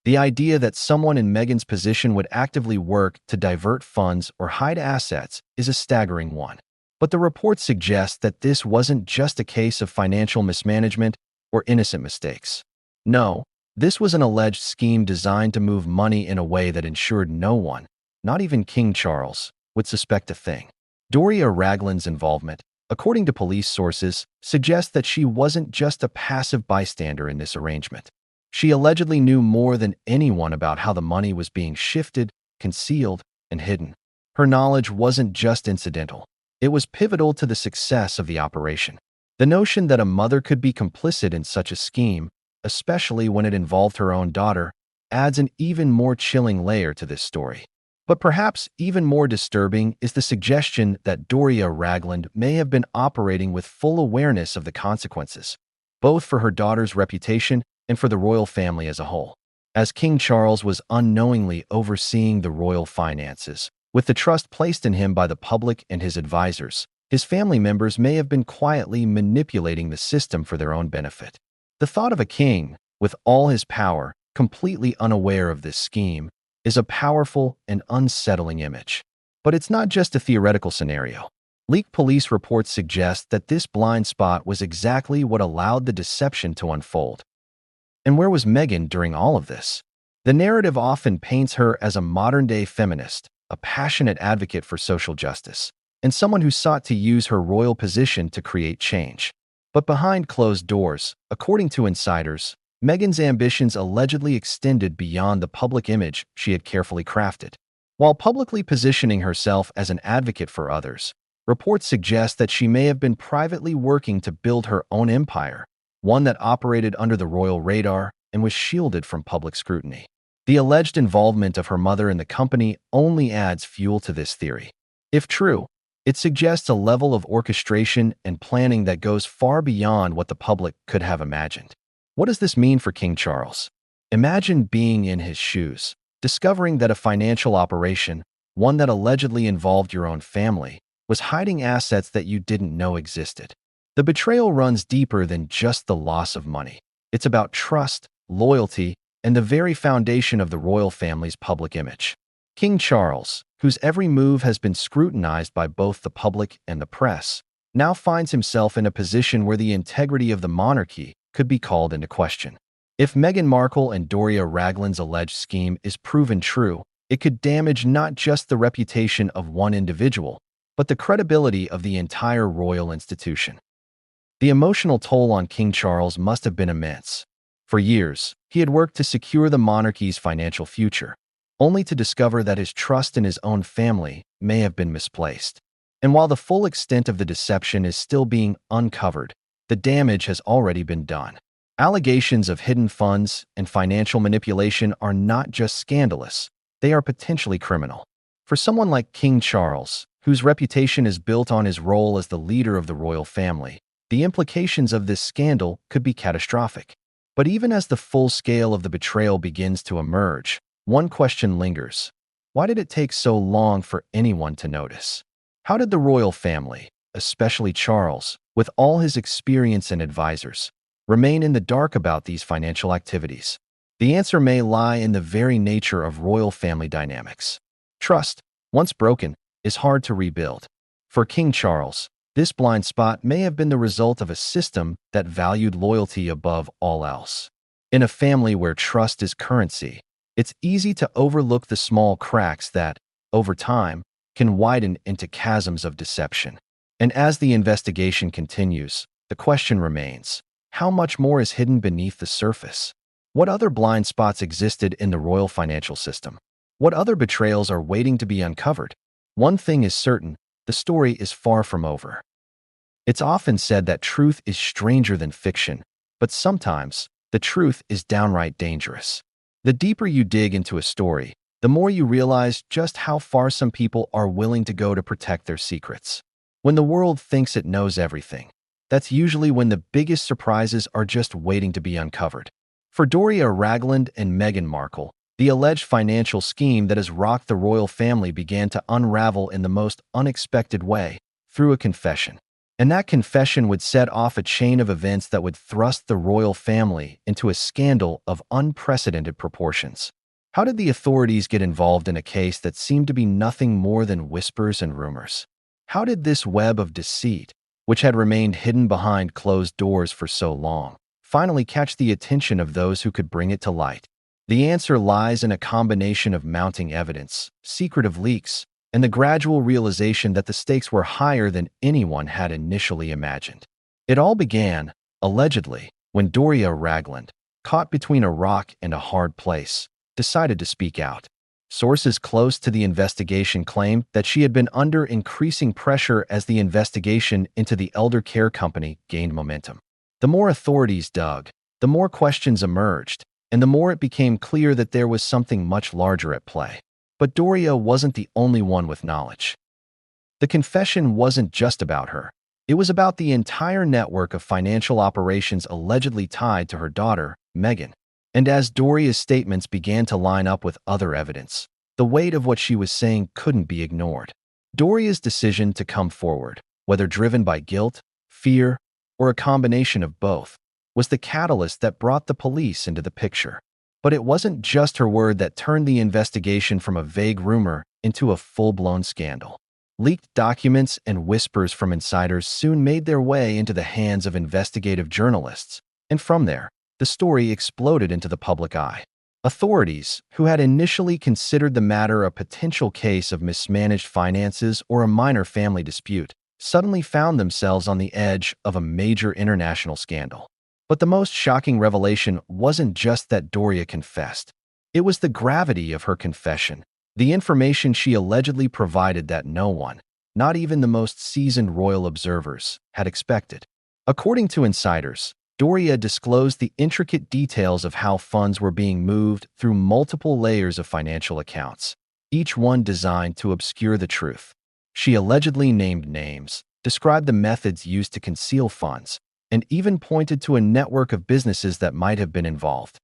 The idea that someone in Meghan's position would actively work to divert funds or hide assets is a staggering one. But the reports suggest that this wasn't just a case of financial mismanagement or innocent mistakes. No, this was an alleged scheme designed to move money in a way that ensured no one, not even King Charles, would suspect a thing. Doria Ragland's involvement, according to police sources, suggests that she wasn't just a passive bystander in this arrangement. She allegedly knew more than anyone about how the money was being shifted, concealed, and hidden. Her knowledge wasn't just incidental. It was pivotal to the success of the operation. The notion that a mother could be complicit in such a scheme, especially when it involved her own daughter, adds an even more chilling layer to this story. But perhaps even more disturbing is the suggestion that Doria Ragland may have been operating with full awareness of the consequences, both for her daughter's reputation and for the royal family as a whole. As King Charles was unknowingly overseeing the royal finances, with the trust placed in him by the public and his advisors, his family members may have been quietly manipulating the system for their own benefit. The thought of a king, with all his power, completely unaware of this scheme, is a powerful and unsettling image. But it's not just a theoretical scenario. Leaked police reports suggest that this blind spot was exactly what allowed the deception to unfold. And where was Meghan during all of this? The narrative often paints her as a modern-day feminist, a passionate advocate for social justice, and someone who sought to use her royal position to create change. But behind closed doors, according to insiders, Meghan's ambitions allegedly extended beyond the public image she had carefully crafted. While publicly positioning herself as an advocate for others, reports suggest that she may have been privately working to build her own empire, one that operated under the royal radar and was shielded from public scrutiny. The alleged involvement of her mother in the company only adds fuel to this theory. If true, it suggests a level of orchestration and planning that goes far beyond what the public could have imagined. What does this mean for King Charles? Imagine being in his shoes, discovering that a financial operation, one that allegedly involved your own family, was hiding assets that you didn't know existed. The betrayal runs deeper than just the loss of money. It's about trust, loyalty, and the very foundation of the royal family's public image. King Charles, whose every move has been scrutinized by both the public and the press, now finds himself in a position where the integrity of the monarchy could be called into question. If Meghan Markle and Doria Ragland's alleged scheme is proven true, it could damage not just the reputation of one individual, but the credibility of the entire royal institution. The emotional toll on King Charles must have been immense. For years, he had worked to secure the monarchy's financial future, only to discover that his trust in his own family may have been misplaced. And while the full extent of the deception is still being uncovered, the damage has already been done. Allegations of hidden funds and financial manipulation are not just scandalous, they are potentially criminal. For someone like King Charles, whose reputation is built on his role as the leader of the royal family, the implications of this scandal could be catastrophic. But even as the full scale of the betrayal begins to emerge, one question lingers. Why did it take so long for anyone to notice? How did the royal family, especially Charles, with all his experience and advisors, remain in the dark about these financial activities? The answer may lie in the very nature of royal family dynamics. Trust, once broken, is hard to rebuild. For King Charles, this blind spot may have been the result of a system that valued loyalty above all else. In a family where trust is currency, it's easy to overlook the small cracks that, over time, can widen into chasms of deception. And as the investigation continues, the question remains, how much more is hidden beneath the surface? What other blind spots existed in the royal financial system? What other betrayals are waiting to be uncovered? One thing is certain, the story is far from over. It's often said that truth is stranger than fiction, but sometimes the truth is downright dangerous. The deeper you dig into a story, the more you realize just how far some people are willing to go to protect their secrets. When the world thinks it knows everything, that's usually when the biggest surprises are just waiting to be uncovered. For Doria Ragland and Meghan Markle, the alleged financial scheme that has rocked the royal family began to unravel in the most unexpected way, through a confession. And that confession would set off a chain of events that would thrust the royal family into a scandal of unprecedented proportions. How did the authorities get involved in a case that seemed to be nothing more than whispers and rumors? How did this web of deceit, which had remained hidden behind closed doors for so long, finally catch the attention of those who could bring it to light? The answer lies in a combination of mounting evidence, secretive leaks, and the gradual realization that the stakes were higher than anyone had initially imagined. It all began, allegedly, when Doria Ragland, caught between a rock and a hard place, decided to speak out. Sources close to the investigation claimed that she had been under increasing pressure as the investigation into the elder care company gained momentum. The more authorities dug, the more questions emerged, and the more it became clear that there was something much larger at play. But Doria wasn't the only one with knowledge. The confession wasn't just about her. It was about the entire network of financial operations allegedly tied to her daughter, Meghan. And as Doria's statements began to line up with other evidence, the weight of what she was saying couldn't be ignored. Doria's decision to come forward, whether driven by guilt, fear, or a combination of both, was the catalyst that brought the police into the picture. But it wasn't just her word that turned the investigation from a vague rumor into a full-blown scandal. Leaked documents and whispers from insiders soon made their way into the hands of investigative journalists, and from there, the story exploded into the public eye. Authorities, who had initially considered the matter a potential case of mismanaged finances or a minor family dispute, suddenly found themselves on the edge of a major international scandal. But the most shocking revelation wasn't just that Doria confessed. It was the gravity of her confession, the information she allegedly provided that no one, not even the most seasoned royal observers, had expected. According to insiders, Doria disclosed the intricate details of how funds were being moved through multiple layers of financial accounts, each one designed to obscure the truth. She allegedly named names, described the methods used to conceal funds, and even pointed to a network of businesses that might have been involved.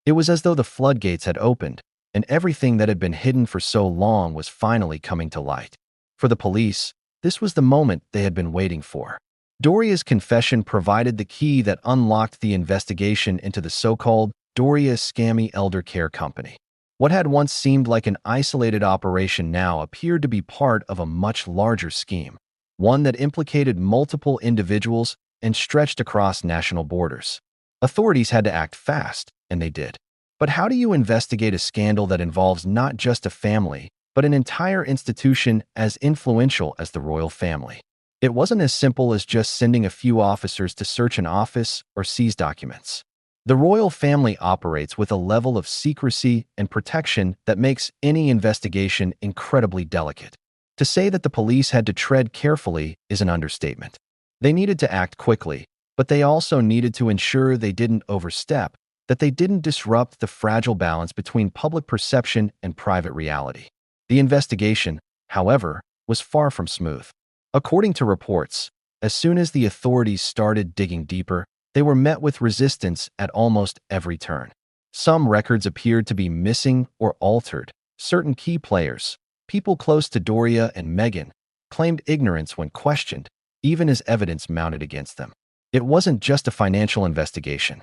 It was as though the floodgates had opened, and everything that had been hidden for so long was finally coming to light. For the police, this was the moment they had been waiting for. Doria's confession provided the key that unlocked the investigation into the so-called Doria Scammy Elder Care Company. What had once seemed like an isolated operation now appeared to be part of a much larger scheme, one that implicated multiple individuals and stretched across national borders. Authorities had to act fast, and they did. But how do you investigate a scandal that involves not just a family, but an entire institution as influential as the royal family? It wasn't as simple as just sending a few officers to search an office or seize documents. The royal family operates with a level of secrecy and protection that makes any investigation incredibly delicate. To say that the police had to tread carefully is an understatement. They needed to act quickly, but they also needed to ensure they didn't overstep, that they didn't disrupt the fragile balance between public perception and private reality. The investigation, however, was far from smooth. According to reports, as soon as the authorities started digging deeper, they were met with resistance at almost every turn. Some records appeared to be missing or altered. Certain key players, people close to Doria and Meghan, claimed ignorance when questioned, even as evidence mounted against them. It wasn't just a financial investigation.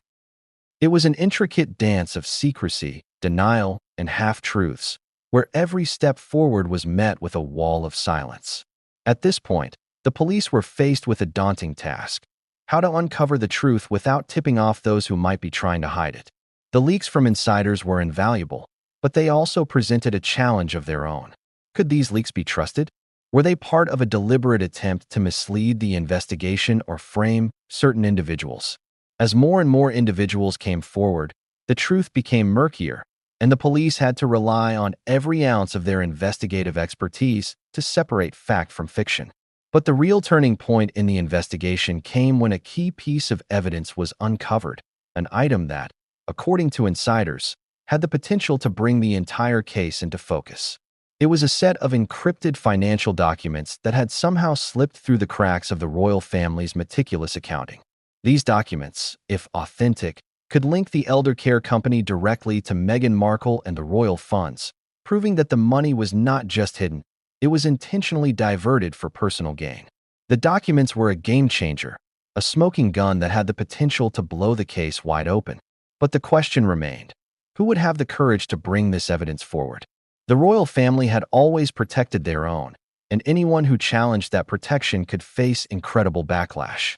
It was an intricate dance of secrecy, denial, and half-truths, where every step forward was met with a wall of silence. At this point, the police were faced with a daunting task: how to uncover the truth without tipping off those who might be trying to hide it. The leaks from insiders were invaluable, but they also presented a challenge of their own. Could these leaks be trusted? Were they part of a deliberate attempt to mislead the investigation or frame certain individuals? As more and more individuals came forward, the truth became murkier, and the police had to rely on every ounce of their investigative expertise to separate fact from fiction. But the real turning point in the investigation came when a key piece of evidence was uncovered, an item that, according to insiders, had the potential to bring the entire case into focus. It was a set of encrypted financial documents that had somehow slipped through the cracks of the royal family's meticulous accounting. These documents, if authentic, could link the elder care company directly to Meghan Markle and the royal funds, proving that the money was not just hidden, it was intentionally diverted for personal gain. The documents were a game-changer, a smoking gun that had the potential to blow the case wide open. But the question remained, who would have the courage to bring this evidence forward? The royal family had always protected their own, and anyone who challenged that protection could face incredible backlash.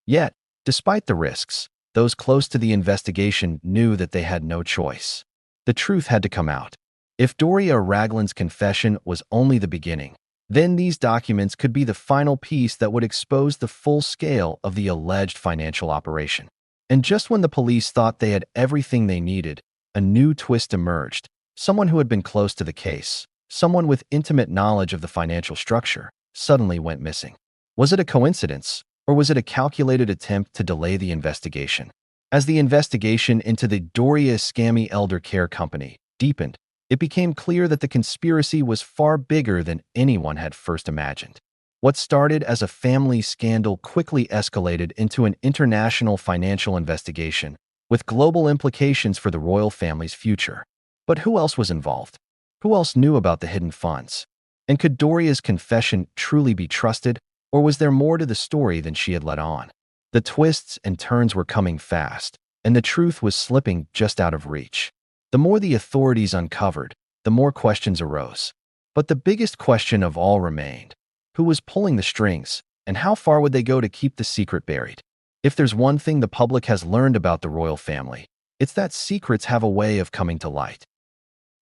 Yet, despite the risks, those close to the investigation knew that they had no choice. The truth had to come out. If Doria Ragland's confession was only the beginning, then these documents could be the final piece that would expose the full scale of the alleged financial operation. And just when the police thought they had everything they needed, a new twist emerged. Someone who had been close to the case, someone with intimate knowledge of the financial structure, suddenly went missing. Was it a coincidence, or was it a calculated attempt to delay the investigation? As the investigation into the Doria scammy elder care company deepened, it became clear that the conspiracy was far bigger than anyone had first imagined. What started as a family scandal quickly escalated into an international financial investigation, with global implications for the royal family's future. But who else was involved? Who else knew about the hidden funds? And could Doria's confession truly be trusted, or was there more to the story than she had let on? The twists and turns were coming fast, and the truth was slipping just out of reach. The more the authorities uncovered, the more questions arose. But the biggest question of all remained: who was pulling the strings, and how far would they go to keep the secret buried? If there's one thing the public has learned about the royal family, it's that secrets have a way of coming to light.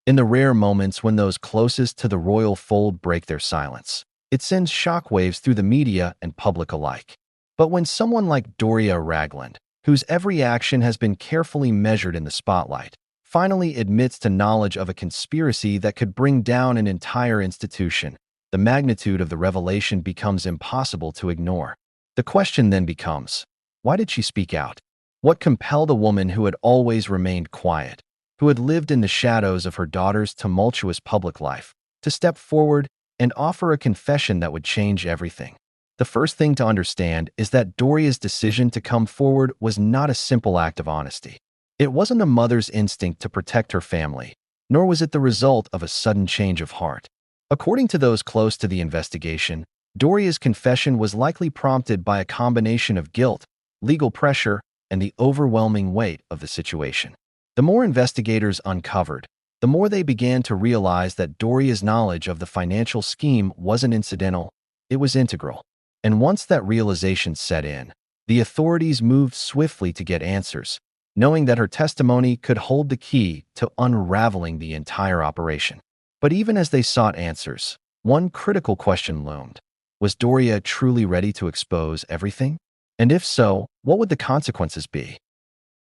In the rare moments when those closest to the royal fold break their silence, it sends shockwaves through the media and public alike. But when someone like Doria Ragland, whose every action has been carefully measured in the spotlight, finally admits to knowledge of a conspiracy that could bring down an entire institution, the magnitude of the revelation becomes impossible to ignore. The question then becomes, why did she speak out? What compelled a woman who had always remained quiet, who had lived in the shadows of her daughter's tumultuous public life, to step forward and offer a confession that would change everything? The first thing to understand is that Doria's decision to come forward was not a simple act of honesty. It wasn't a mother's instinct to protect her family, nor was it the result of a sudden change of heart. According to those close to the investigation, Doria's confession was likely prompted by a combination of guilt, legal pressure, and the overwhelming weight of the situation. The more investigators uncovered, the more they began to realize that Doria's knowledge of the financial scheme wasn't incidental, it was integral. And once that realization set in, the authorities moved swiftly to get answers, knowing that her testimony could hold the key to unraveling the entire operation. But even as they sought answers, one critical question loomed. Was Doria truly ready to expose everything? And if so, what would the consequences be?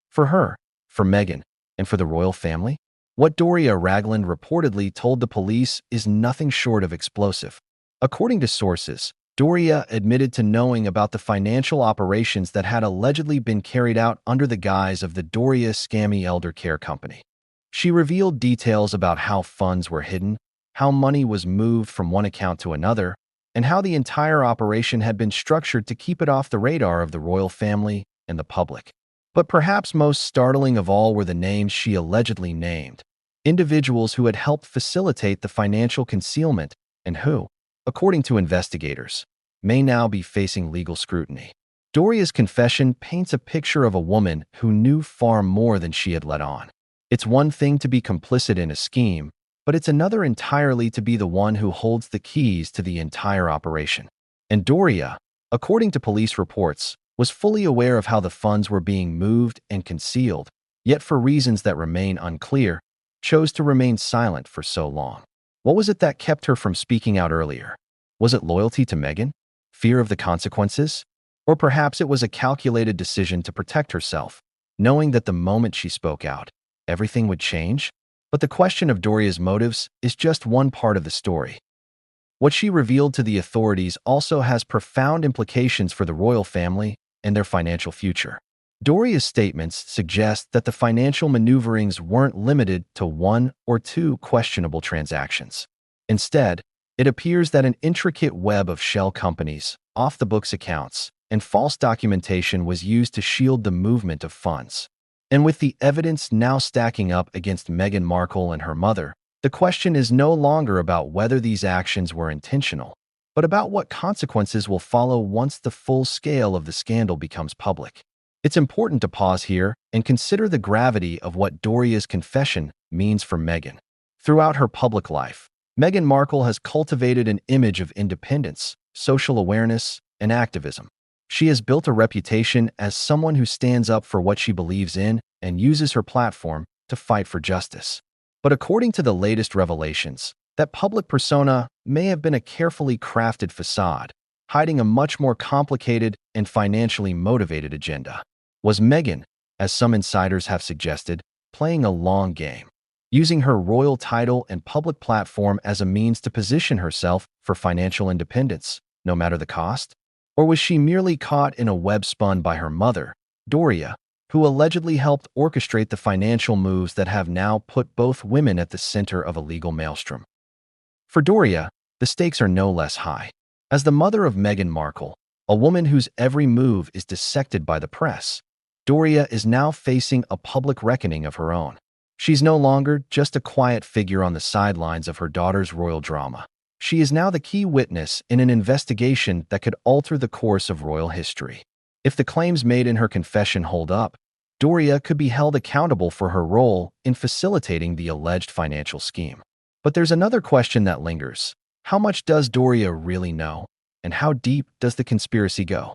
For her, for Meghan, and for the royal family? What Doria Ragland reportedly told the police is nothing short of explosive. According to sources, Doria admitted to knowing about the financial operations that had allegedly been carried out under the guise of the Doria scammy elder care company. She revealed details about how funds were hidden, how money was moved from one account to another, and how the entire operation had been structured to keep it off the radar of the royal family and the public. But perhaps most startling of all were the names she allegedly named, individuals who had helped facilitate the financial concealment and who, according to investigators, may now be facing legal scrutiny. Doria's confession paints a picture of a woman who knew far more than she had let on. It's one thing to be complicit in a scheme, but it's another entirely to be the one who holds the keys to the entire operation. And Doria, according to police reports, was fully aware of how the funds were being moved and concealed, yet for reasons that remain unclear, chose to remain silent for so long. What was it that kept her from speaking out earlier? Was it loyalty to Meghan? Fear of the consequences? Or perhaps it was a calculated decision to protect herself, knowing that the moment she spoke out, everything would change? But the question of Doria's motives is just one part of the story. What she revealed to the authorities also has profound implications for the royal family and their financial future. Doria's statements suggest that the financial maneuverings weren't limited to one or two questionable transactions. Instead, it appears that an intricate web of shell companies, off-the-books accounts, and false documentation was used to shield the movement of funds. And with the evidence now stacking up against Meghan Markle and her mother, the question is no longer about whether these actions were intentional, but about what consequences will follow once the full scale of the scandal becomes public. It's important to pause here and consider the gravity of what Doria's confession means for Meghan. Throughout her public life, Meghan Markle has cultivated an image of independence, social awareness, and activism. She has built a reputation as someone who stands up for what she believes in and uses her platform to fight for justice. But according to the latest revelations, that public persona may have been a carefully crafted facade, hiding a much more complicated and financially motivated agenda. Was Meghan, as some insiders have suggested, playing a long game, using her royal title and public platform as a means to position herself for financial independence, no matter the cost? Or was she merely caught in a web spun by her mother, Doria, who allegedly helped orchestrate the financial moves that have now put both women at the center of a legal maelstrom? For Doria, the stakes are no less high. As the mother of Meghan Markle, a woman whose every move is dissected by the press, Doria is now facing a public reckoning of her own. She's no longer just a quiet figure on the sidelines of her daughter's royal drama. She is now the key witness in an investigation that could alter the course of royal history. If the claims made in her confession hold up, Doria could be held accountable for her role in facilitating the alleged financial scheme. But there's another question that lingers. How much does Doria really know? And how deep does the conspiracy go?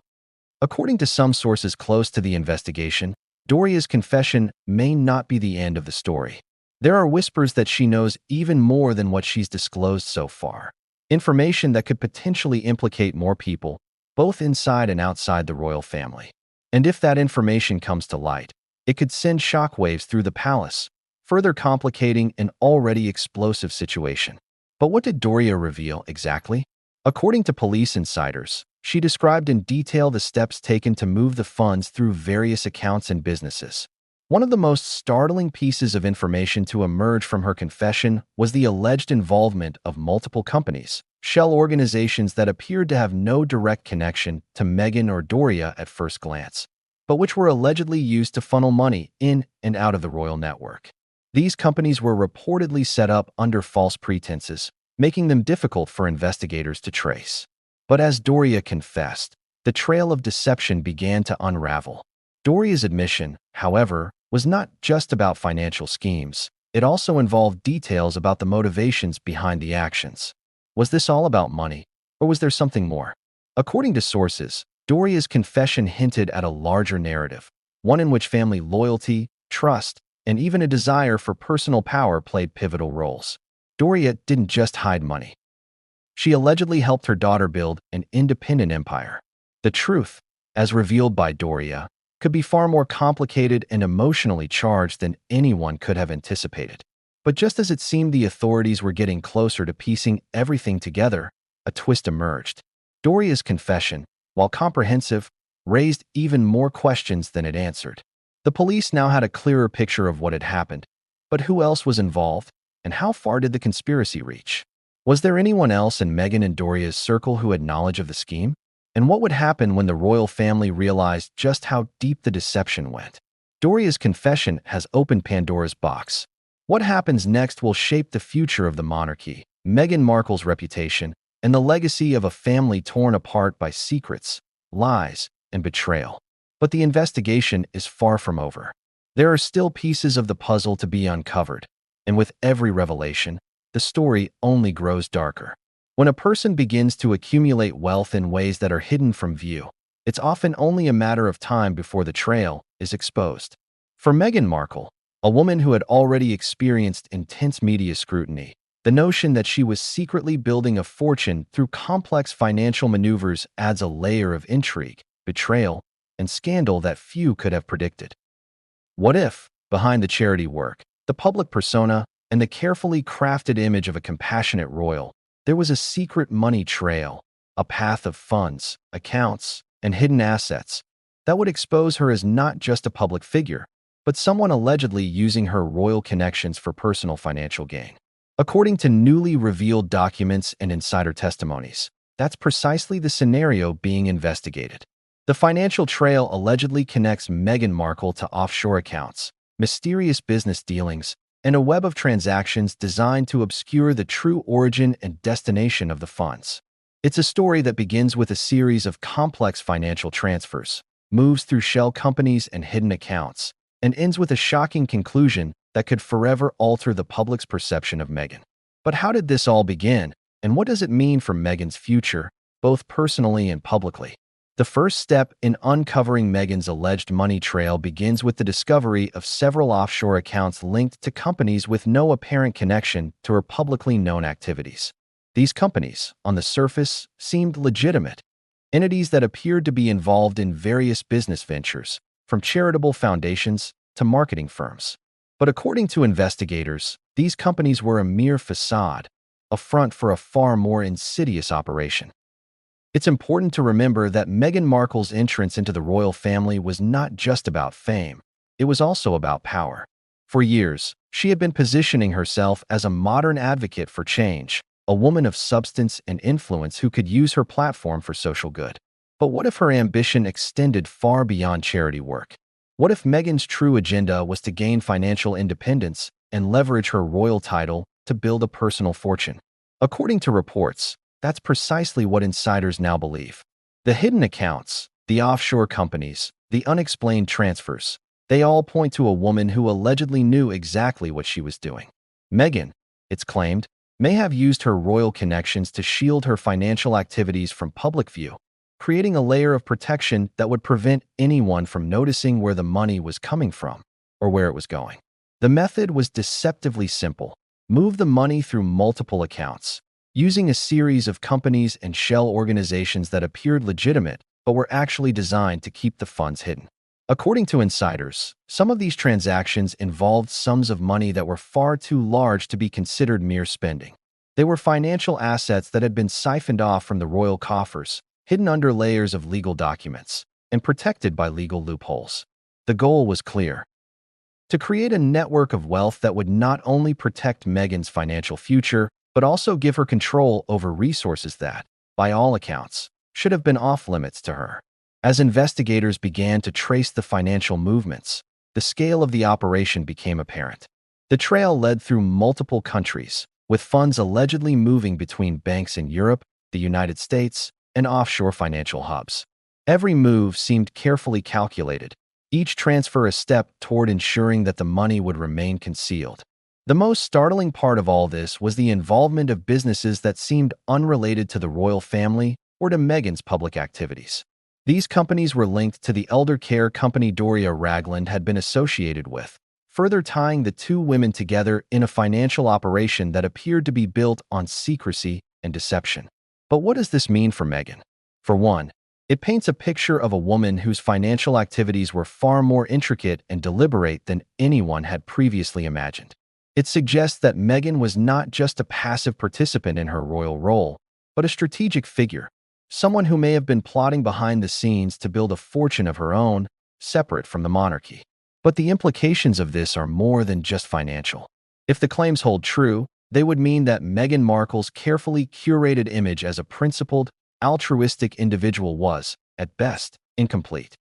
According to some sources close to the investigation, Doria's confession may not be the end of the story. There are whispers that she knows even more than what she's disclosed so far. Information that could potentially implicate more people, both inside and outside the royal family. And if that information comes to light, it could send shockwaves through the palace, further complicating an already explosive situation. But what did Doria reveal exactly? According to police insiders, she described in detail the steps taken to move the funds through various accounts and businesses. One of the most startling pieces of information to emerge from her confession was the alleged involvement of multiple companies, shell organizations that appeared to have no direct connection to Meghan or Doria at first glance, but which were allegedly used to funnel money in and out of the royal network. These companies were reportedly set up under false pretenses, making them difficult for investigators to trace. But as Doria confessed, the trail of deception began to unravel. Doria's admission, however, was not just about financial schemes. It also involved details about the motivations behind the actions. Was this all about money, or was there something more? According to sources, Doria's confession hinted at a larger narrative, one in which family loyalty, trust, and even a desire for personal power played pivotal roles. Doria didn't just hide money. She allegedly helped her daughter build an independent empire. The truth, as revealed by Doria, could be far more complicated and emotionally charged than anyone could have anticipated. But just as it seemed the authorities were getting closer to piecing everything together, a twist emerged. Doria's confession, while comprehensive, raised even more questions than it answered. The police now had a clearer picture of what had happened. But who else was involved, and how far did the conspiracy reach? Was there anyone else in Meghan and Doria's circle who had knowledge of the scheme? And what would happen when the royal family realized just how deep the deception went? Doria's confession has opened Pandora's box. What happens next will shape the future of the monarchy, Meghan Markle's reputation, and the legacy of a family torn apart by secrets, lies, and betrayal. But the investigation is far from over. There are still pieces of the puzzle to be uncovered, and with every revelation, the story only grows darker. When a person begins to accumulate wealth in ways that are hidden from view, it's often only a matter of time before the trail is exposed. For Meghan Markle, a woman who had already experienced intense media scrutiny, The notion that she was secretly building a fortune through complex financial maneuvers adds a layer of intrigue, betrayal, and scandal that few could have predicted. What if, behind the charity work, the public persona, and the carefully crafted image of a compassionate royal, there was a secret money trail, a path of funds, accounts, and hidden assets that would expose her as not just a public figure, but someone allegedly using her royal connections for personal financial gain? According to newly revealed documents and insider testimonies, that's precisely the scenario being investigated. The financial trail allegedly connects Meghan Markle to offshore accounts, mysterious business dealings, and a web of transactions designed to obscure the true origin and destination of the funds. It's a story that begins with a series of complex financial transfers, moves through shell companies and hidden accounts, and ends with a shocking conclusion that could forever alter the public's perception of Meghan. But how did this all begin, and what does it mean for Meghan's future, both personally and publicly? The first step in uncovering Meghan's alleged money trail begins with the discovery of several offshore accounts linked to companies with no apparent connection to her publicly known activities. These companies, on the surface, seemed legitimate, entities that appeared to be involved in various business ventures, from charitable foundations to marketing firms. But according to investigators, these companies were a mere facade, a front for a far more insidious operation. It's important to remember that Meghan Markle's entrance into the royal family was not just about fame, it was also about power. For years, she had been positioning herself as a modern advocate for change, a woman of substance and influence who could use her platform for social good. But what if her ambition extended far beyond charity work? What if Meghan's true agenda was to gain financial independence and leverage her royal title to build a personal fortune? According to reports, that's precisely what insiders now believe. The hidden accounts, the offshore companies, the unexplained transfers, they all point to a woman who allegedly knew exactly what she was doing. Meghan, it's claimed, may have used her royal connections to shield her financial activities from public view, creating a layer of protection that would prevent anyone from noticing where the money was coming from or where it was going. The method was deceptively simple. Move the money through multiple accounts, using a series of companies and shell organizations that appeared legitimate but were actually designed to keep the funds hidden. According to insiders, some of these transactions involved sums of money that were far too large to be considered mere spending. They were financial assets that had been siphoned off from the royal coffers, hidden under layers of legal documents, and protected by legal loopholes. The goal was clear: to create a network of wealth that would not only protect Meghan's financial future, but also give her control over resources that, by all accounts, should have been off-limits to her. As investigators began to trace the financial movements, the scale of the operation became apparent. The trail led through multiple countries, with funds allegedly moving between banks in Europe, the United States, and offshore financial hubs. Every move seemed carefully calculated, each transfer a step toward ensuring that the money would remain concealed. The most startling part of all this was the involvement of businesses that seemed unrelated to the royal family or to Meghan's public activities. These companies were linked to the elder care company Doria Ragland had been associated with, further tying the two women together in a financial operation that appeared to be built on secrecy and deception. But what does this mean for Meghan? For one, it paints a picture of a woman whose financial activities were far more intricate and deliberate than anyone had previously imagined. It suggests that Meghan was not just a passive participant in her royal role, but a strategic figure, someone who may have been plotting behind the scenes to build a fortune of her own, separate from the monarchy. But the implications of this are more than just financial. If the claims hold true, they would mean that Meghan Markle's carefully curated image as a principled, altruistic individual was, at best, incomplete.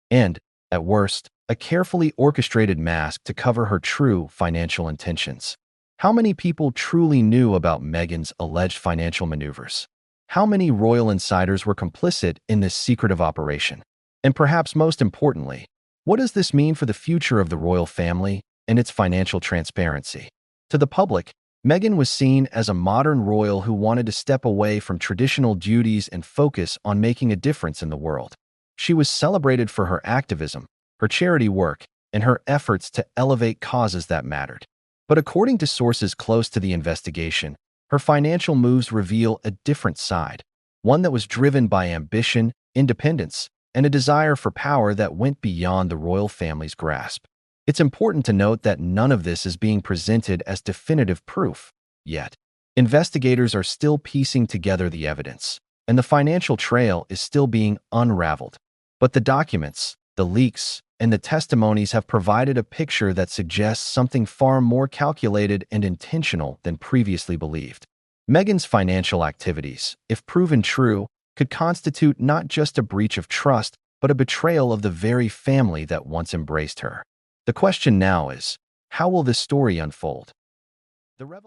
And, at worst, a carefully orchestrated mask to cover her true financial intentions. How many people truly knew about Meghan's alleged financial maneuvers? How many royal insiders were complicit in this secretive operation? And perhaps most importantly, what does this mean for the future of the royal family and its financial transparency? To the public, Meghan was seen as a modern royal who wanted to step away from traditional duties and focus on making a difference in the world. She was celebrated for her activism, her charity work, and her efforts to elevate causes that mattered. But according to sources close to the investigation, her financial moves reveal a different side, one that was driven by ambition, independence, and a desire for power that went beyond the royal family's grasp. It's important to note that none of this is being presented as definitive proof yet. Investigators are still piecing together the evidence, and the financial trail is still being unraveled. But the documents, the leaks, and the testimonies have provided a picture that suggests something far more calculated and intentional than previously believed. Meghan's financial activities, if proven true, could constitute not just a breach of trust, but a betrayal of the very family that once embraced her. The question now is, how will this story unfold? The revelation